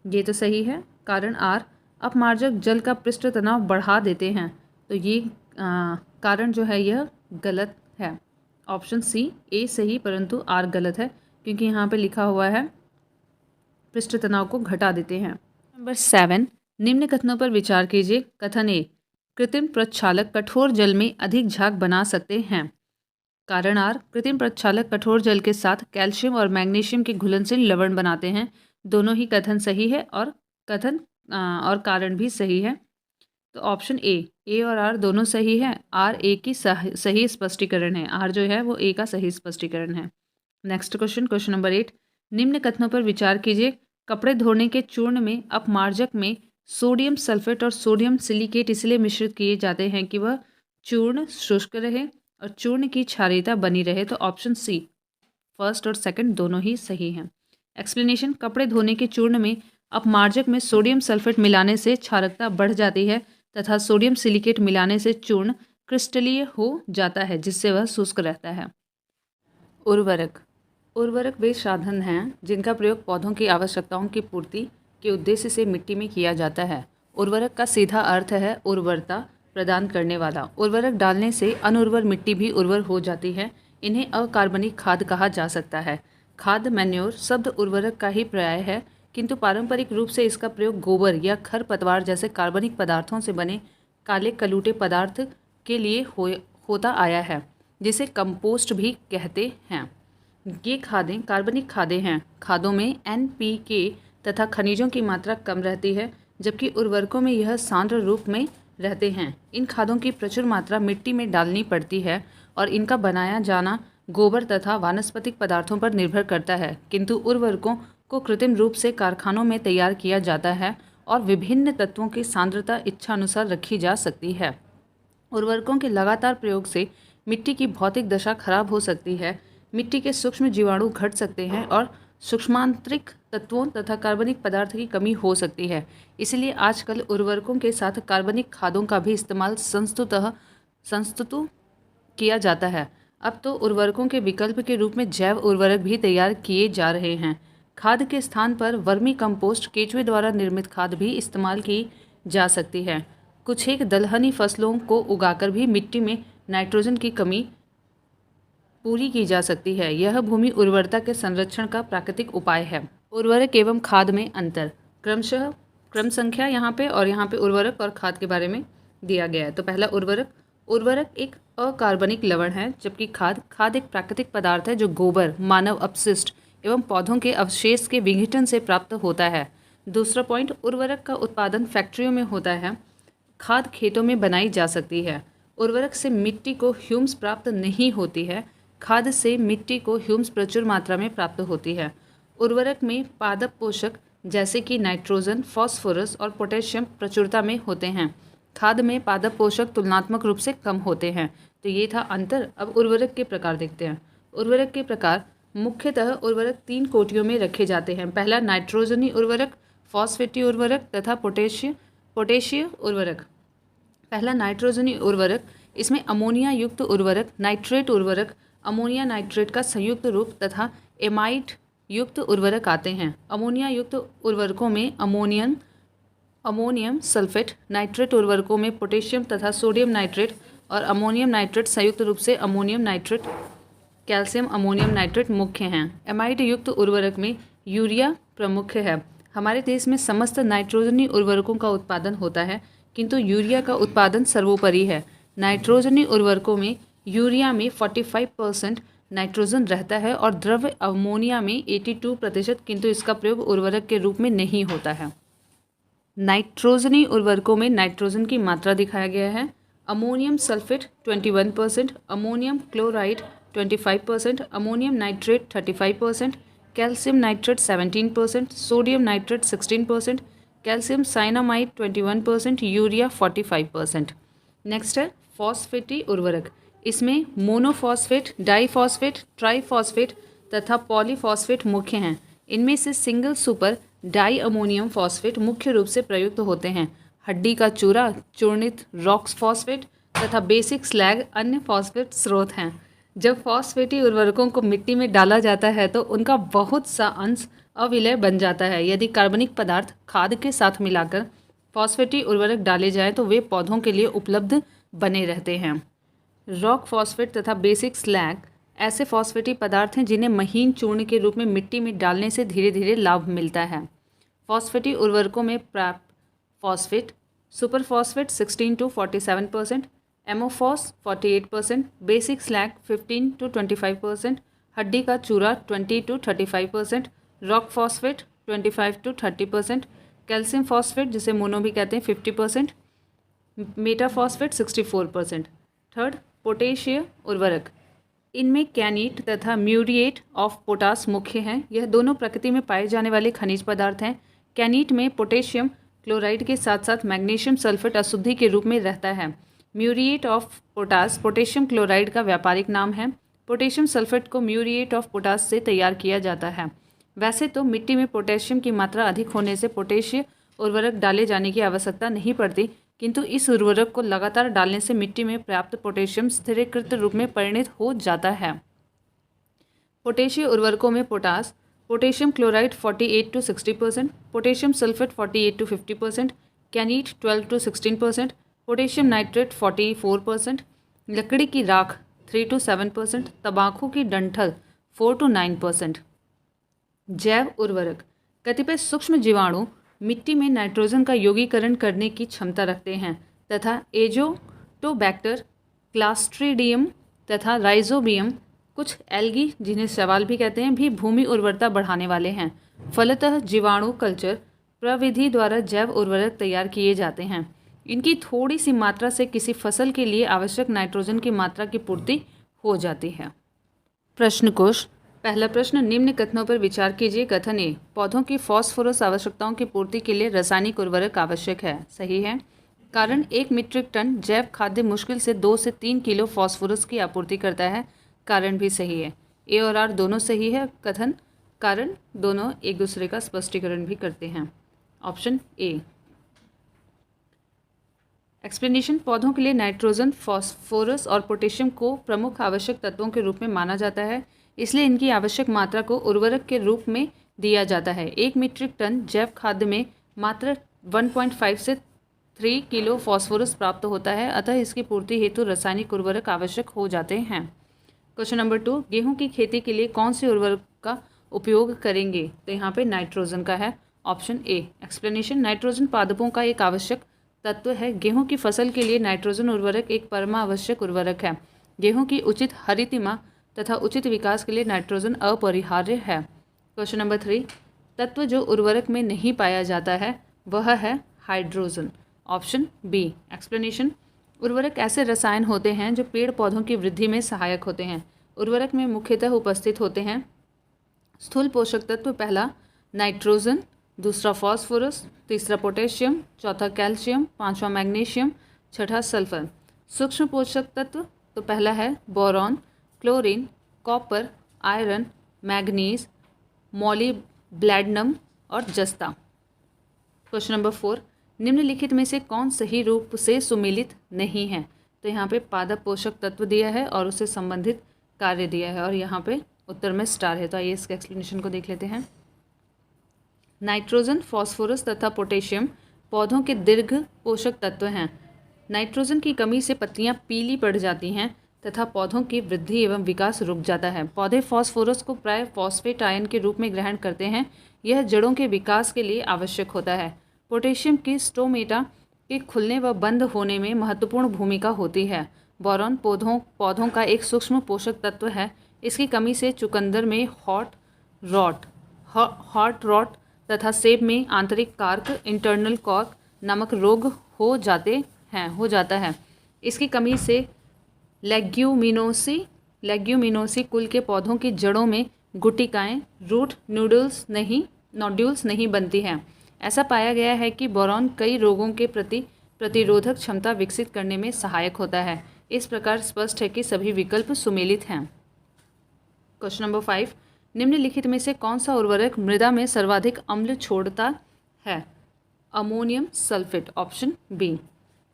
ये तो सही है। कारण आर, अपमार्जक जल का पृष्ठ तनाव बढ़ा देते हैं। तो ये कारण जो है यह गलत है। ऑप्शन सी, ए सही परंतु आर गलत है क्योंकि यहाँ पे लिखा हुआ है पृष्ठ तनाव को घटा देते हैं। नंबर 7, निम्न कथनों पर विचार कीजिए। कथन ए, कृत्रिम प्रक्षालक कठोर जल में अधिक झाग बना सकते हैं। कारण आर, कृत्रिम प्रक्षालक कठोर जल के साथ कैल्शियम और मैग्नीशियम के घुलनशील लवण बनाते हैं। दोनों ही कथन सही है और कथन और कारण भी सही है। तो ऑप्शन ए और आर दोनों सही है। आर ए की सही स्पष्टीकरण है। आर जो है वो ए का सही स्पष्टीकरण है। नेक्स्ट क्वेश्चन, क्वेश्चन नंबर 8, निम्न कथनों पर विचार कीजिए। कपड़े धोने के चूर्ण में अपमार्जक में सोडियम सल्फेट और सोडियम सिलिकेट इसलिए मिश्रित किए जाते हैं कि वह चूर्ण शुष्क रहे और चूर्ण की क्षारीयता बनी रहे। तो ऑप्शन सी, फर्स्ट और सेकंड दोनों ही सही हैं। एक्सप्लेनेशन, कपड़े धोने के चूर्ण में अपमार्जक में सोडियम सल्फेट मिलाने से क्षारकता बढ़ जाती है तथा सोडियम सिलिकेट मिलाने से चूर्ण क्रिस्टलीय हो जाता है जिससे वह शुष्क रहता है। उर्वरक, उर्वरक वे साधन हैं जिनका प्रयोग पौधों की आवश्यकताओं की पूर्ति के उद्देश्य से मिट्टी में किया जाता है। उर्वरक का सीधा अर्थ है उर्वरता प्रदान करने वाला। उर्वरक डालने से अनुर्वर मिट्टी भी उर्वर हो जाती है। इन्हें अकार्बनिक खाद कहा जा सकता है। खाद मैन्योर शब्द उर्वरक का ही पर्याय है, किंतु पारंपरिक रूप से इसका प्रयोग गोबर या खरपतवार जैसे कार्बनिक पदार्थों से बने काले कलूटे पदार्थ के लिए होता आया है, जिसे कंपोस्ट भी कहते हैं। ये खादें कार्बनिक खादें हैं। खादों में NPK तथा खनिजों की मात्रा कम रहती है, जबकि उर्वरकों में यह सांद्र रूप में रहते हैं। इन खादों की प्रचुर मात्रा मिट्टी में डालनी पड़ती है और इनका बनाया जाना गोबर तथा वानस्पतिक पदार्थों पर निर्भर करता है, किंतु उर्वरकों को कृत्रिम रूप से कारखानों में तैयार किया जाता है और विभिन्न तत्वों की सांद्रता इच्छानुसार रखी जा सकती है। उर्वरकों के लगातार प्रयोग से मिट्टी की भौतिक दशा खराब हो सकती है, मिट्टी के सूक्ष्म जीवाणु घट सकते हैं और सूक्ष्मांतरिक तत्वों तथा कार्बनिक पदार्थ की कमी हो सकती है। इसलिए आजकल उर्वरकों के साथ कार्बनिक खादों का भी इस्तेमाल संस्तुत किया जाता है। अब तो उर्वरकों के विकल्प के रूप में जैव उर्वरक भी तैयार किए जा रहे हैं। खाद के स्थान पर वर्मी कंपोस्ट, केंचुए द्वारा निर्मित खाद भी इस्तेमाल की जा सकती है। कुछ एक दलहनी फसलों को उगाकर भी मिट्टी में नाइट्रोजन की कमी पूरी की जा सकती है। यह भूमि उर्वरता के संरक्षण का प्राकृतिक उपाय है। उर्वरक एवं खाद में अंतर, क्रम संख्या यहाँ पे और यहाँ पे उर्वरक और खाद के बारे में दिया गया है। तो पहला उर्वरक एक अकार्बनिक लवण है, जबकि खाद एक प्राकृतिक पदार्थ है जो गोबर, मानव अपशिष्ट एवं पौधों के अवशेष के विघटन से प्राप्त होता है। दूसरा पॉइंट, उर्वरक का उत्पादन फैक्ट्रियों में होता है, खाद खेतों में बनाई जा सकती है। उर्वरक से मिट्टी को ह्यूम्स प्राप्त नहीं होती है, खाद से मिट्टी को ह्यूम्स प्रचुर मात्रा में प्राप्त होती है। उर्वरक में पादप पोषक जैसे कि नाइट्रोजन, फास्फोरस और पोटेशियम प्रचुरता में होते हैं। खाद में पादप पोषक तुलनात्मक रूप से कम होते हैं। तो ये था अंतर। अब उर्वरक के प्रकार देखते हैं। उर्वरक के प्रकार, मुख्यतः उर्वरक 3 कोटियों में रखे जाते हैं। पहला नाइट्रोजनी उर्वरक, फॉस्फेटी उर्वरक तथा पोटेशिय उर्वरक। पहला नाइट्रोजनी उर्वरक, इसमें अमोनिया युक्त उर्वरक, नाइट्रेट उर्वरक, अमोनिया नाइट्रेट का संयुक्त रूप तथा एमाइड युक्त उर्वरक आते हैं। अमोनिया युक्त उर्वरकों में अमोनियम सल्फेट, नाइट्रेट उर्वरकों में पोटेशियम तथा सोडियम नाइट्रेट और अमोनियम नाइट्रेट संयुक्त रूप से ammonium nitrate, calcium ammonium nitrate मुख्य हैं। एमाइड युक्त उर्वरक में यूरिया प्रमुख है। हमारे देश में समस्त नाइट्रोजनी उर्वरकों का उत्पादन होता है, किंतु यूरिया का उत्पादन सर्वोपरि है। नाइट्रोजनी उर्वरकों में यूरिया में 45% नाइट्रोजन रहता है और द्रव्य अमोनिया में 82%, किंतु इसका प्रयोग उर्वरक के रूप में नहीं होता है। नाइट्रोजनी उर्वरकों में नाइट्रोजन की मात्रा दिखाया गया है। Ammonium sulphate 21%, ammonium chloride 25%, ammonium nitrate 35%, calcium nitrate 17%, sodium nitrate 16%, calcium cyanamide 21%, urea 45%। Next है फॉस्फेटी उर्वरक। इसमें मोनोफॉस्फेट, डाइफॉस्फेट, ट्राइफॉस्फेट तथा पॉलीफॉस्फेट मुख्य हैं। इनमें से single super di ammonium phosphate मुख्य रूप से प्रयुक्त होते हैं। हड्डी का चूरा, चूर्णित रॉक्स फॉस्फेट तथा बेसिक स्लैग अन्य फॉस्फेट स्रोत हैं। जब फॉस्फेटी उर्वरकों को मिट्टी में डाला जाता है तो उनका बहुत सा अंश अविलय बन जाता है। यदि कार्बनिक पदार्थ खाद के साथ मिलाकर फॉस्फेटी उर्वरक डाले जाएं तो वे पौधों के लिए उपलब्ध बने रहते हैं। रॉक फॉस्फेट तथा बेसिक स्लैग ऐसे फॉस्फेटी पदार्थ हैं जिन्हें महीन चूर्ण के रूप में मिट्टी में डालने से धीरे धीरे लाभ मिलता है। फॉस्फेटी उर्वरकों में प्राप्त phosphate, super phosphate 16 to 47%, एमोफॉस 48%, basic slag 15 to 25%, हड्डी का चूरा 20 to 35%, rock phosphate 25 to 30%, calcium phosphate जिसे मोनो भी कहते हैं 50%, मेटाफॉस्फेट 64%। थर्ड, पोटेशियम उर्वरक। इनमें कैनीट तथा म्यूरिएट ऑफ पोटास मुख्य हैं। यह दोनों प्रकृति में पाए जाने वाले खनिज पदार्थ हैं। कैनीट में पोटेशियम क्लोराइड के साथ साथ मैग्नीशियम सल्फेट अशुद्धि के रूप में रहता है। Muriate of potash potassium chloride का व्यापारिक नाम है। पोटेशियम सल्फेट को म्यूरिएट ऑफ पोटास से तैयार किया जाता है। वैसे तो मिट्टी में पोटेशियम की मात्रा अधिक होने से पोटेशियम उर्वरक डाले जाने की आवश्यकता नहीं पड़ती, किंतु इस उर्वरक को लगातार डालने से मिट्टी में प्राप्त पोटेशियम स्थिरीकृत रूप में परिणत हो जाता है। पोटेशियम उर्वरकों में potassium chloride 48 to 60%, potassium sulphate 48 to 50%, कैनीट 12 to 16%, potassium nitrate 44%, लकड़ी की राख 3 to 7%, तंबाकू की डंठल 4 to 9%। जैव उर्वरक कतिपय सूक्ष्म जीवाणु मिट्टी में नाइट्रोजन का यौगीकरण करने की क्षमता रखते हैं तथा एजोटोबैक्टर, क्लास्ट्रीडियम तथा राइजोबियम, कुछ एल्गी जिन्हें शैवाल भी कहते हैं, भी भूमि उर्वरता बढ़ाने वाले हैं। फलतः जीवाणु कल्चर प्रविधि द्वारा जैव उर्वरक तैयार किए जाते हैं। इनकी थोड़ी सी मात्रा से किसी फसल के लिए आवश्यक नाइट्रोजन की मात्रा की पूर्ति हो जाती है। प्रश्न कोश। पहला प्रश्न, निम्न कथनों पर विचार कीजिए। कथन ए, पौधों की फास्फोरस आवश्यकताओं की पूर्ति के लिए रासायनिक उर्वरक आवश्यक है। सही है। कारण 1 मीट्रिक टन जैव खाद्य मुश्किल से 2 से 3 किलो फास्फोरस की आपूर्ति करता है। कारण भी सही है। ए और आर दोनों सही है। कथन कारण दोनों एक दूसरे का स्पष्टीकरण भी करते हैं। Option A. एक्सप्लेनेशन, पौधों के लिए नाइट्रोजन, फास्फोरस और पोटेशियम को प्रमुख आवश्यक तत्वों के रूप में माना जाता है, इसलिए इनकी आवश्यक मात्रा को उर्वरक के रूप में दिया जाता है। 1 मीट्रिक टन जैव खाद्य में मात्र 1.5 से 3 किलो फास्फोरस प्राप्त होता है, अतः इसकी पूर्ति हेतु रासायनिक उर्वरक आवश्यक हो जाते हैं। क्वेश्चन नंबर 2, गेहूं की खेती के लिए कौन से उर्वरक का उपयोग करेंगे? तो यहाँ पे नाइट्रोजन का है। Option A. एक्सप्लेनेशन, नाइट्रोजन पादपों का एक आवश्यक तत्व है। गेहूं की फसल के लिए नाइट्रोजन उर्वरक एक परमावश्यक उर्वरक है। गेहूं की उचित हरितिमा तथा उचित विकास के लिए नाइट्रोजन अपरिहार्य है। क्वेश्चन नंबर 3, तत्व जो उर्वरक में नहीं पाया जाता है वह है हाइड्रोजन। Option B. एक्सप्लेनेशन, उर्वरक ऐसे रसायन होते हैं जो पेड़ पौधों की वृद्धि में सहायक होते हैं। उर्वरक में मुख्यतः उपस्थित होते हैं स्थूल पोषक तत्व, पहला नाइट्रोजन, दूसरा फास्फोरस, तीसरा पोटेशियम, चौथा कैल्शियम, पांचवा मैग्नीशियम, छठा सल्फर। सूक्ष्म पोषक तत्व तो पहला है boron, chlorine, copper, iron, manganese, molybdenum और जस्ता। क्वेश्चन नंबर 4, निम्नलिखित में से कौन सही रूप से सुमेलित नहीं है? तो यहाँ पे पादप पोषक तत्व दिया है और उससे संबंधित कार्य दिया है और यहाँ पे उत्तर में स्टार है। तो आइए इसके एक्सप्लेनेशन को देख लेते हैं। नाइट्रोजन, फास्फोरस तथा पोटेशियम पौधों के दीर्घ पोषक तत्व हैं। नाइट्रोजन की कमी से पत्तियां पीली पड़ जाती हैं तथा पौधों की वृद्धि एवं विकास रुक जाता है। पौधे फास्फोरस को प्राय फॉस्फेट आयन के रूप में ग्रहण करते हैं, यह जड़ों के विकास के लिए आवश्यक होता है। पोटेशियम की स्टोमेटा के खुलने व बंद होने में महत्वपूर्ण भूमिका होती है। बोरॉन पौधों का एक सूक्ष्म पोषक तत्व है। इसकी कमी से चुकंदर में हॉट रॉट तथा सेब में आंतरिक कार्क इंटरनल कॉर्क नामक रोग हो जाता है। इसकी कमी से लेग्यूमिनोसी कुल के पौधों की जड़ों में गुटिकाएं रूट नोड्यूल्स नहीं बनती हैं। ऐसा पाया गया है कि बोरॉन कई रोगों के प्रति प्रतिरोधक क्षमता विकसित करने में सहायक होता है। इस प्रकार स्पष्ट है कि सभी विकल्प सुमेलित हैं। क्वेश्चन नंबर 5, निम्नलिखित में से कौन सा उर्वरक मृदा में सर्वाधिक अम्ल छोड़ता है? Ammonium sulphate. Option B.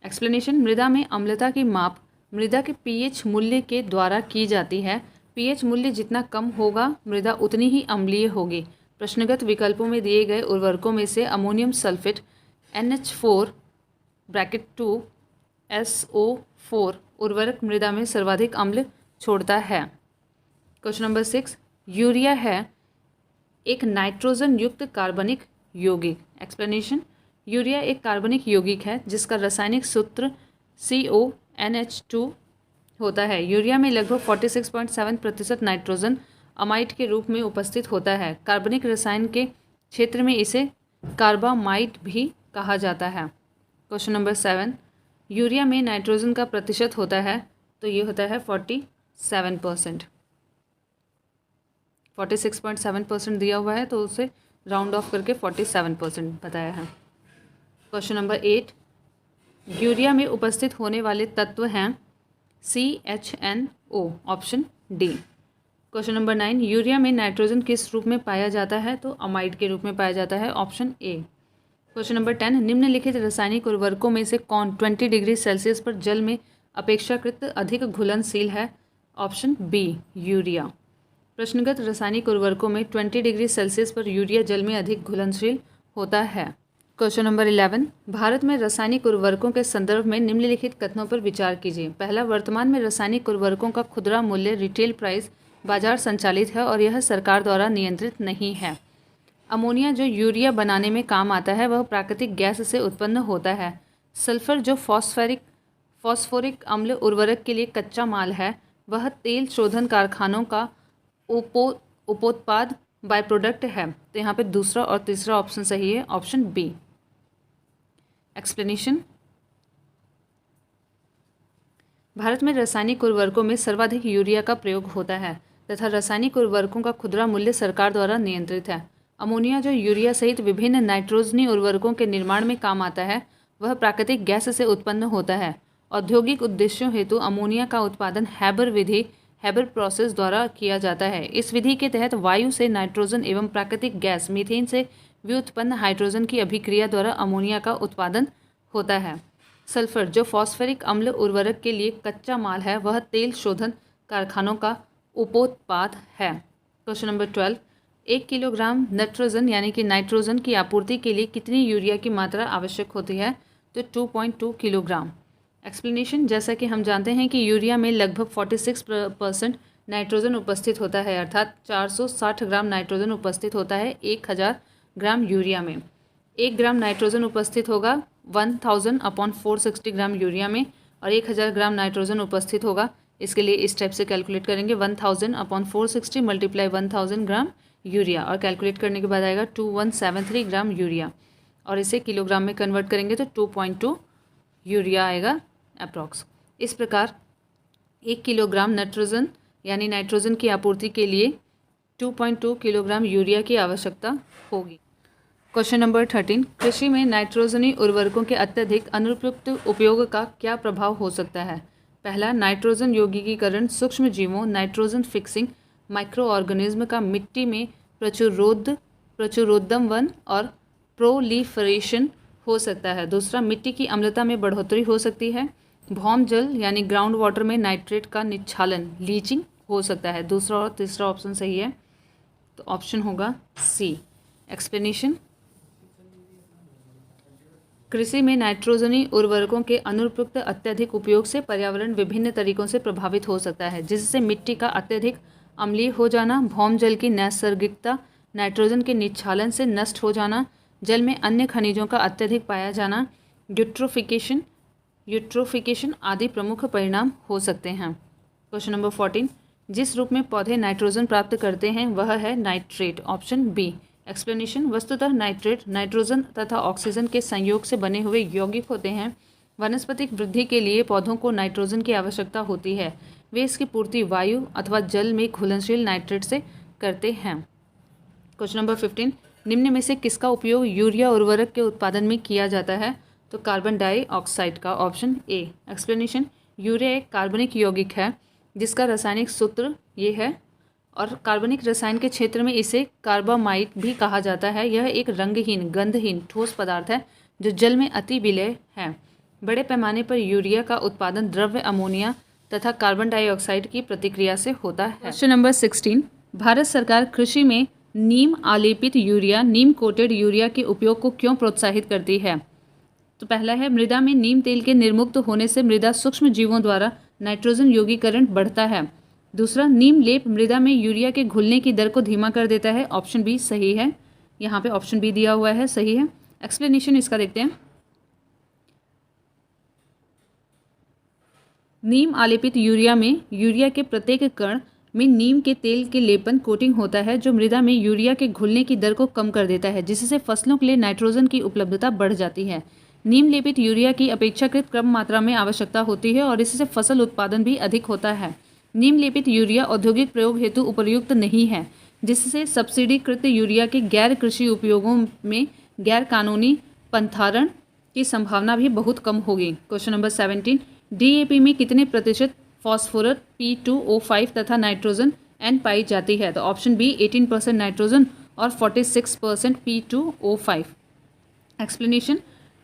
Explanation, मृदा में अम्लता की माप मृदा के पीएच मूल्य के द्वारा की जाती है। पीएच मूल्य जितना कम होगा मृदा उतनी ही अम्लीय होगी। प्रश्नगत विकल्पों में दिए गए उर्वरकों में से अमोनियम सल्फेट NH4 उर्वरक मृदा में सर्वाधिक अम्ल छोड़ता है। क्वेश्चन नंबर 6, यूरिया है एक नाइट्रोजन युक्त कार्बनिक यौगिक। एक्सप्लेनेशन, यूरिया एक कार्बनिक यौगिक है जिसका रासायनिक सूत्र CONH2 होता है। यूरिया में लगभग 46.7% नाइट्रोजन अमाइड के रूप में उपस्थित होता है। कार्बनिक रसायन के क्षेत्र में इसे कार्बामाइड भी कहा जाता है। क्वेश्चन नंबर 7, यूरिया में नाइट्रोजन का प्रतिशत होता है तो ये होता है 47%। 46.7% दिया हुआ है तो उसे राउंड ऑफ करके 47% बताया है। क्वेश्चन नंबर 8, यूरिया में उपस्थित होने वाले तत्व हैं CHNO। Option D. Question number 9, urea में नाइट्रोजन किस रूप में पाया जाता है? तो अमाइड के रूप में पाया जाता है। Option A. क्वेश्चन नंबर 10, निम्नलिखित रासायनिक उर्वरकों में से कौन 20 डिग्री सेल्सियस पर जल में अपेक्षाकृत अधिक घुलनशील है? Option B, urea. प्रश्नगत रासायनिक उर्वरकों में 20 डिग्री सेल्सियस पर यूरिया जल में अधिक घुलनशील होता है। क्वेश्चन नंबर 11, भारत में रासायनिक उर्वरकों के संदर्भ में निम्नलिखित कथनों पर विचार कीजिए। पहला, वर्तमान में रासायनिक उर्वरकों का खुदरा मूल्य रिटेल प्राइस बाजार संचालित है और यह सरकार द्वारा नियंत्रित नहीं है। अमोनिया जो यूरिया बनाने में काम आता है वह प्राकृतिक गैस से उत्पन्न होता है। सल्फर जो फॉस्फोरिक अम्ल उर्वरक के लिए कच्चा माल है वह तेल शोधन कारखानों का उपोत्पाद बाय प्रोडक्ट है। तो यहाँ पे दूसरा और तीसरा ऑप्शन सही है। Option B. एक्सप्लेनेशन, भारत में रासायनिक उर्वरकों में सर्वाधिक यूरिया का प्रयोग होता है तथा रासायनिक उर्वरकों का खुदरा मूल्य सरकार द्वारा नियंत्रित है। अमोनिया, जो यूरिया सहित विभिन्न नाइट्रोजनी उर्वरकों के निर्माण में काम आता है, वह प्राकृतिक गैस से उत्पन्न होता है। औद्योगिक उद्देश्यों हेतु अमोनिया का उत्पादन हैबर विधि हैबर प्रोसेस द्वारा किया जाता है। इस विधि के तहत वायु से नाइट्रोजन एवं प्राकृतिक गैस मीथेन से व्युत्पन्न हाइड्रोजन की अभिक्रिया द्वारा अमोनिया का उत्पादन होता है। सल्फर, जो फॉस्फेरिक अम्ल उर्वरक के लिए कच्चा माल है, वह तेल शोधन कारखानों का उपोत्पाद है। क्वेश्चन नंबर 12, 1 किलोग्राम नाइट्रोजन यानी कि नाइट्रोजन की आपूर्ति के लिए कितनी यूरिया की मात्रा आवश्यक होती है? तो 2.2 किलोग्राम। एक्सप्लेनेशन, जैसा कि हम जानते हैं कि यूरिया में लगभग 46% नाइट्रोजन उपस्थित होता है, अर्थात 460 ग्राम नाइट्रोजन उपस्थित होता है 1000 ग्राम यूरिया में। 1 ग्राम नाइट्रोजन उपस्थित होगा 1000/460 ग्राम यूरिया में, और 1000 ग्राम नाइट्रोजन उपस्थित होगा, इसके लिए इस टाइप से कैलकुलेट करेंगे 1000/460 मल्टीप्लाई 1000 ग्राम यूरिया, और कैलकुलेट करने के बाद आएगा 2173 ग्राम यूरिया, और इसे किलोग्राम में कन्वर्ट करेंगे तो 2.2 यूरिया आएगा अप्रॉक्स। इस प्रकार 1 किलोग्राम नाइट्रोजन यानी नाइट्रोजन की आपूर्ति के लिए 2.2 किलोग्राम यूरिया की आवश्यकता होगी। क्वेश्चन नंबर 13, कृषि में नाइट्रोजनी उर्वरकों के अत्यधिक अनुपयुक्त उपयोग का क्या प्रभाव हो सकता है? पहला, नाइट्रोजन यौगिकीकरण, सूक्ष्म जीवों, नाइट्रोजन फिक्सिंग, माइक्रो ऑर्गेनिज्म का मिट्टी में प्रचुरोद्गमन और प्रोलीफरेशन हो सकता है। दूसरा, मिट्टी की अम्लता में बढ़ोतरी हो सकती है। भौम जल यानी ग्राउंड वाटर में नाइट्रेट का निच्छालन, लीचिंग हो सकता है। दूसरा और तीसरा ऑप्शन सही है, तो ऑप्शन होगा सी। एक्सप्लेनेशन, कृषि में नाइट्रोजनी उर्वरकों के अनुपयुक्त अत्यधिक उपयोग से पर्यावरण विभिन्न तरीकों से प्रभावित हो सकता है, जिससे मिट्टी का अत्यधिक अम्लीय हो जाना, भौम जल की नैसर्गिकता नाइट्रोजन के निच्छालन से नष्ट हो जाना, जल में अन्य खनिजों का अत्यधिक पाया जाना, यूट्रोफिकेशन आदि प्रमुख परिणाम हो सकते हैं। क्वेश्चन नंबर 14, जिस रूप में पौधे नाइट्रोजन प्राप्त करते हैं वह है नाइट्रेट, ऑप्शन बी। एक्सप्लेनेशन, वस्तुतः नाइट्रेट नाइट्रोजन तथा ऑक्सीजन के संयोग से बने हुए यौगिक होते हैं। वनस्पतिक वृद्धि के लिए पौधों को नाइट्रोजन की आवश्यकता होती है। वे इसकी पूर्ति वायु अथवा जल में घुलनशील नाइट्रेट से करते हैं। क्वेश्चन नंबर 15, निम्न में से किसका उपयोग यूरिया उर्वरक के उत्पादन में किया जाता है? तो कार्बन डाइऑक्साइड का, ऑप्शन ए। एक्सप्लेनेशन, यूरिया एक कार्बनिक यौगिक है जिसका रासायनिक सूत्र ये है, और कार्बनिक रसायन के क्षेत्र में इसे कार्बामाइड भी कहा जाता है। यह एक रंगहीन, गंधहीन ठोस पदार्थ है जो जल में अति विलेय है। बड़े पैमाने पर यूरिया का उत्पादन द्रव्य अमोनिया तथा कार्बन डाइऑक्साइड की प्रतिक्रिया से होता है। क्वेश्चन नंबर 16, भारत सरकार कृषि में नीम आलेपित यूरिया, नीम कोटेड यूरिया के उपयोग को क्यों प्रोत्साहित करती है? तो पहला है, मृदा में नीम तेल के निर्मुक्त होने से मृदा सूक्ष्म जीवों द्वारा नाइट्रोजन यौगिकीकरण बढ़ता है। दूसरा, नीम लेप मृदा में यूरिया के घुलने की दर को धीमा कर देता है, ऑप्शन बी सही है। यहाँ पे ऑप्शन बी दिया हुआ है, सही है। एक्सप्लेनेशन इसका देखते हैं। नीम आलेपित यूरिया में यूरिया के प्रत्येक कण में नीम के तेल के लेपन कोटिंग होता है जो मृदा में यूरिया के घुलने की दर को कम कर देता है, जिससे फसलों के लिए नाइट्रोजन की उपलब्धता बढ़ जाती है। नीम लेपित यूरिया की अपेक्षाकृत कम मात्रा में आवश्यकता होती है और इससे फसल उत्पादन भी अधिक होता है। नीम लेपित यूरिया औद्योगिक प्रयोग हेतु उपयुक्त नहीं है, जिससे सब्सिडीकृत यूरिया के गैर कृषि उपयोगों में गैर कानूनी पंथारण की संभावना भी बहुत कम होगी। क्वेश्चन नंबर 17, डीएपी में कितने प्रतिशत फॉस्फोरस P2O5 तथा नाइट्रोजन N पाई जाती है? तो ऑप्शन बी 18% नाइट्रोजन और 46% P2O5। Explanation,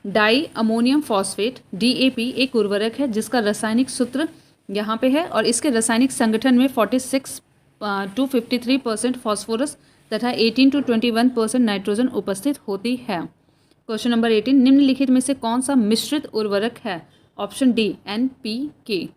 di ammonium phosphate DAP एक उर्वरक है जिसका रासायनिक सूत्र यहाँ पे है, और इसके रासायनिक संगठन में 46 to 53% फॉस्फोरस तथा 18 to 21% नाइट्रोजन उपस्थित होती है। क्वेश्चन नंबर 18, निम्नलिखित में से कौन सा मिश्रित उर्वरक है? Option D NPK।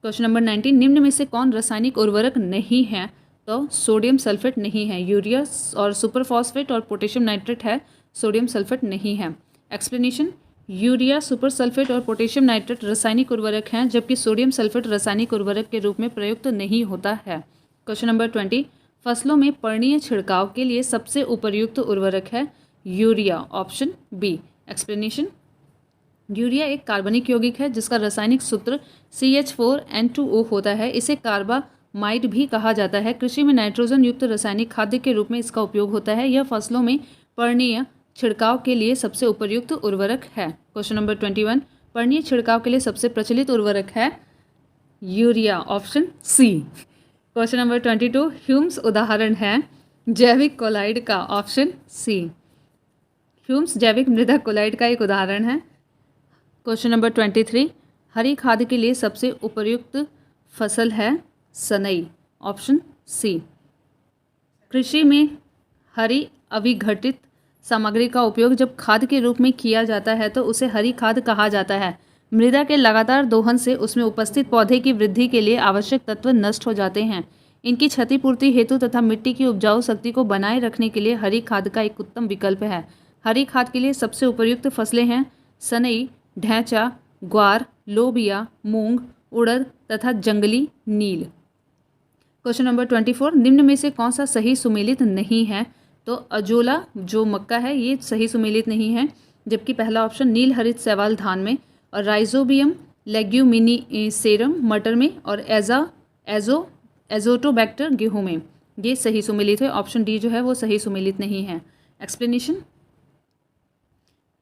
Question number 19, निम्न में से कौन रासायनिक उर्वरक नहीं है? तो सोडियम सल्फेट नहीं है। यूरिया और सुपर फॉस्फेट और पोटेशियम नाइट्रेट है, सोडियम सल्फेट नहीं है। एक्सप्लेनेशन, यूरिया, सुपर सल्फेट और पोटेशियम नाइट्रेट रासायनिक उर्वरक हैं, जबकि सोडियम सल्फेट रासायनिक उर्वरक के रूप में प्रयुक्त नहीं होता है। क्वेश्चन नंबर 20, फसलों में पर्णीय छिड़काव के लिए सबसे उपयुक्त उर्वरक है urea, option B. Explanation, urea एक कार्बनिक यौगिक है जिसका रासायनिक सूत्र CH4N2O होता है। इसे कार्बामाइड भी कहा जाता है। कृषि में नाइट्रोजन युक्त रासायनिक खाद्य के रूप में इसका उपयोग होता है। यह फसलों में पर्णीय छिड़काव के लिए सबसे उपयुक्त उर्वरक है। क्वेश्चन नंबर 21, पर्णीय छिड़काव के लिए सबसे प्रचलित उर्वरक है urea, option C. Question number 22, humus उदाहरण है जैविक कोलाइड का, ऑप्शन सी। ह्यूम्स जैविक मृदा कोलाइड का एक उदाहरण है। क्वेश्चन नंबर 23, हरी खाद के लिए सबसे उपयुक्त फसल है सनई, ऑप्शन सी। कृषि में हरी अविघटित सामग्री का उपयोग जब खाद के रूप में किया जाता है तो उसे हरी खाद कहा जाता है। मृदा के लगातार दोहन से उसमें उपस्थित पौधे की वृद्धि के लिए आवश्यक तत्व नष्ट हो जाते हैं। इनकी क्षतिपूर्ति हेतु तथा मिट्टी की उपजाऊ शक्ति को बनाए रखने के लिए हरी खाद का एक उत्तम विकल्प है। हरी खाद के लिए सबसे उपयुक्त फसलें हैं सनई, ढैंचा, ग्वार, लोबिया, मूंग, उड़द तथा जंगली नील। क्वेश्चन नंबर 24, निम्न में से कौन सा सही सुमेलित नहीं है? तो अजोला जो मक्का है ये सही सुमेलित नहीं है, जबकि पहला ऑप्शन नील हरित शैवाल धान में, और राइजोबियम लेग्यूमिनिसेरम मटर में, और एजोटोबैक्टर गेहूं में, ये सही सुमेलित है। ऑप्शन डी जो है वो सही सुमेलित नहीं है। Explanation,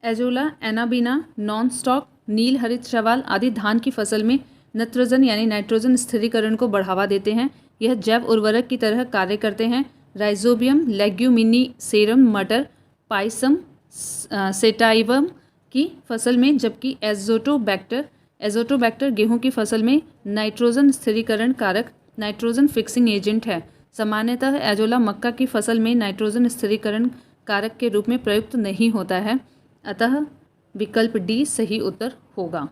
azolla, anabaena, Nostoc, नील हरित शैवाल आदि धान की फसल में नत्रजन यानी नाइट्रोजन स्थिरीकरण को बढ़ावा देते हैं। यह जैव उर्वरक की तरह कार्य करते हैं। राइजोबियम लेग्यूमिनिसेरम मटर, पाइसम सेटाइवम की फसल में, जबकि एजोटोबैक्टर गेहूं की फसल में नाइट्रोजन स्थिरीकरण कारक नाइट्रोजन फिक्सिंग एजेंट है। सामान्यतः एजोला मक्का की फसल में नाइट्रोजन स्थिरीकरण कारक के रूप में प्रयुक्त नहीं होता है। अतः विकल्प डी सही उत्तर होगा।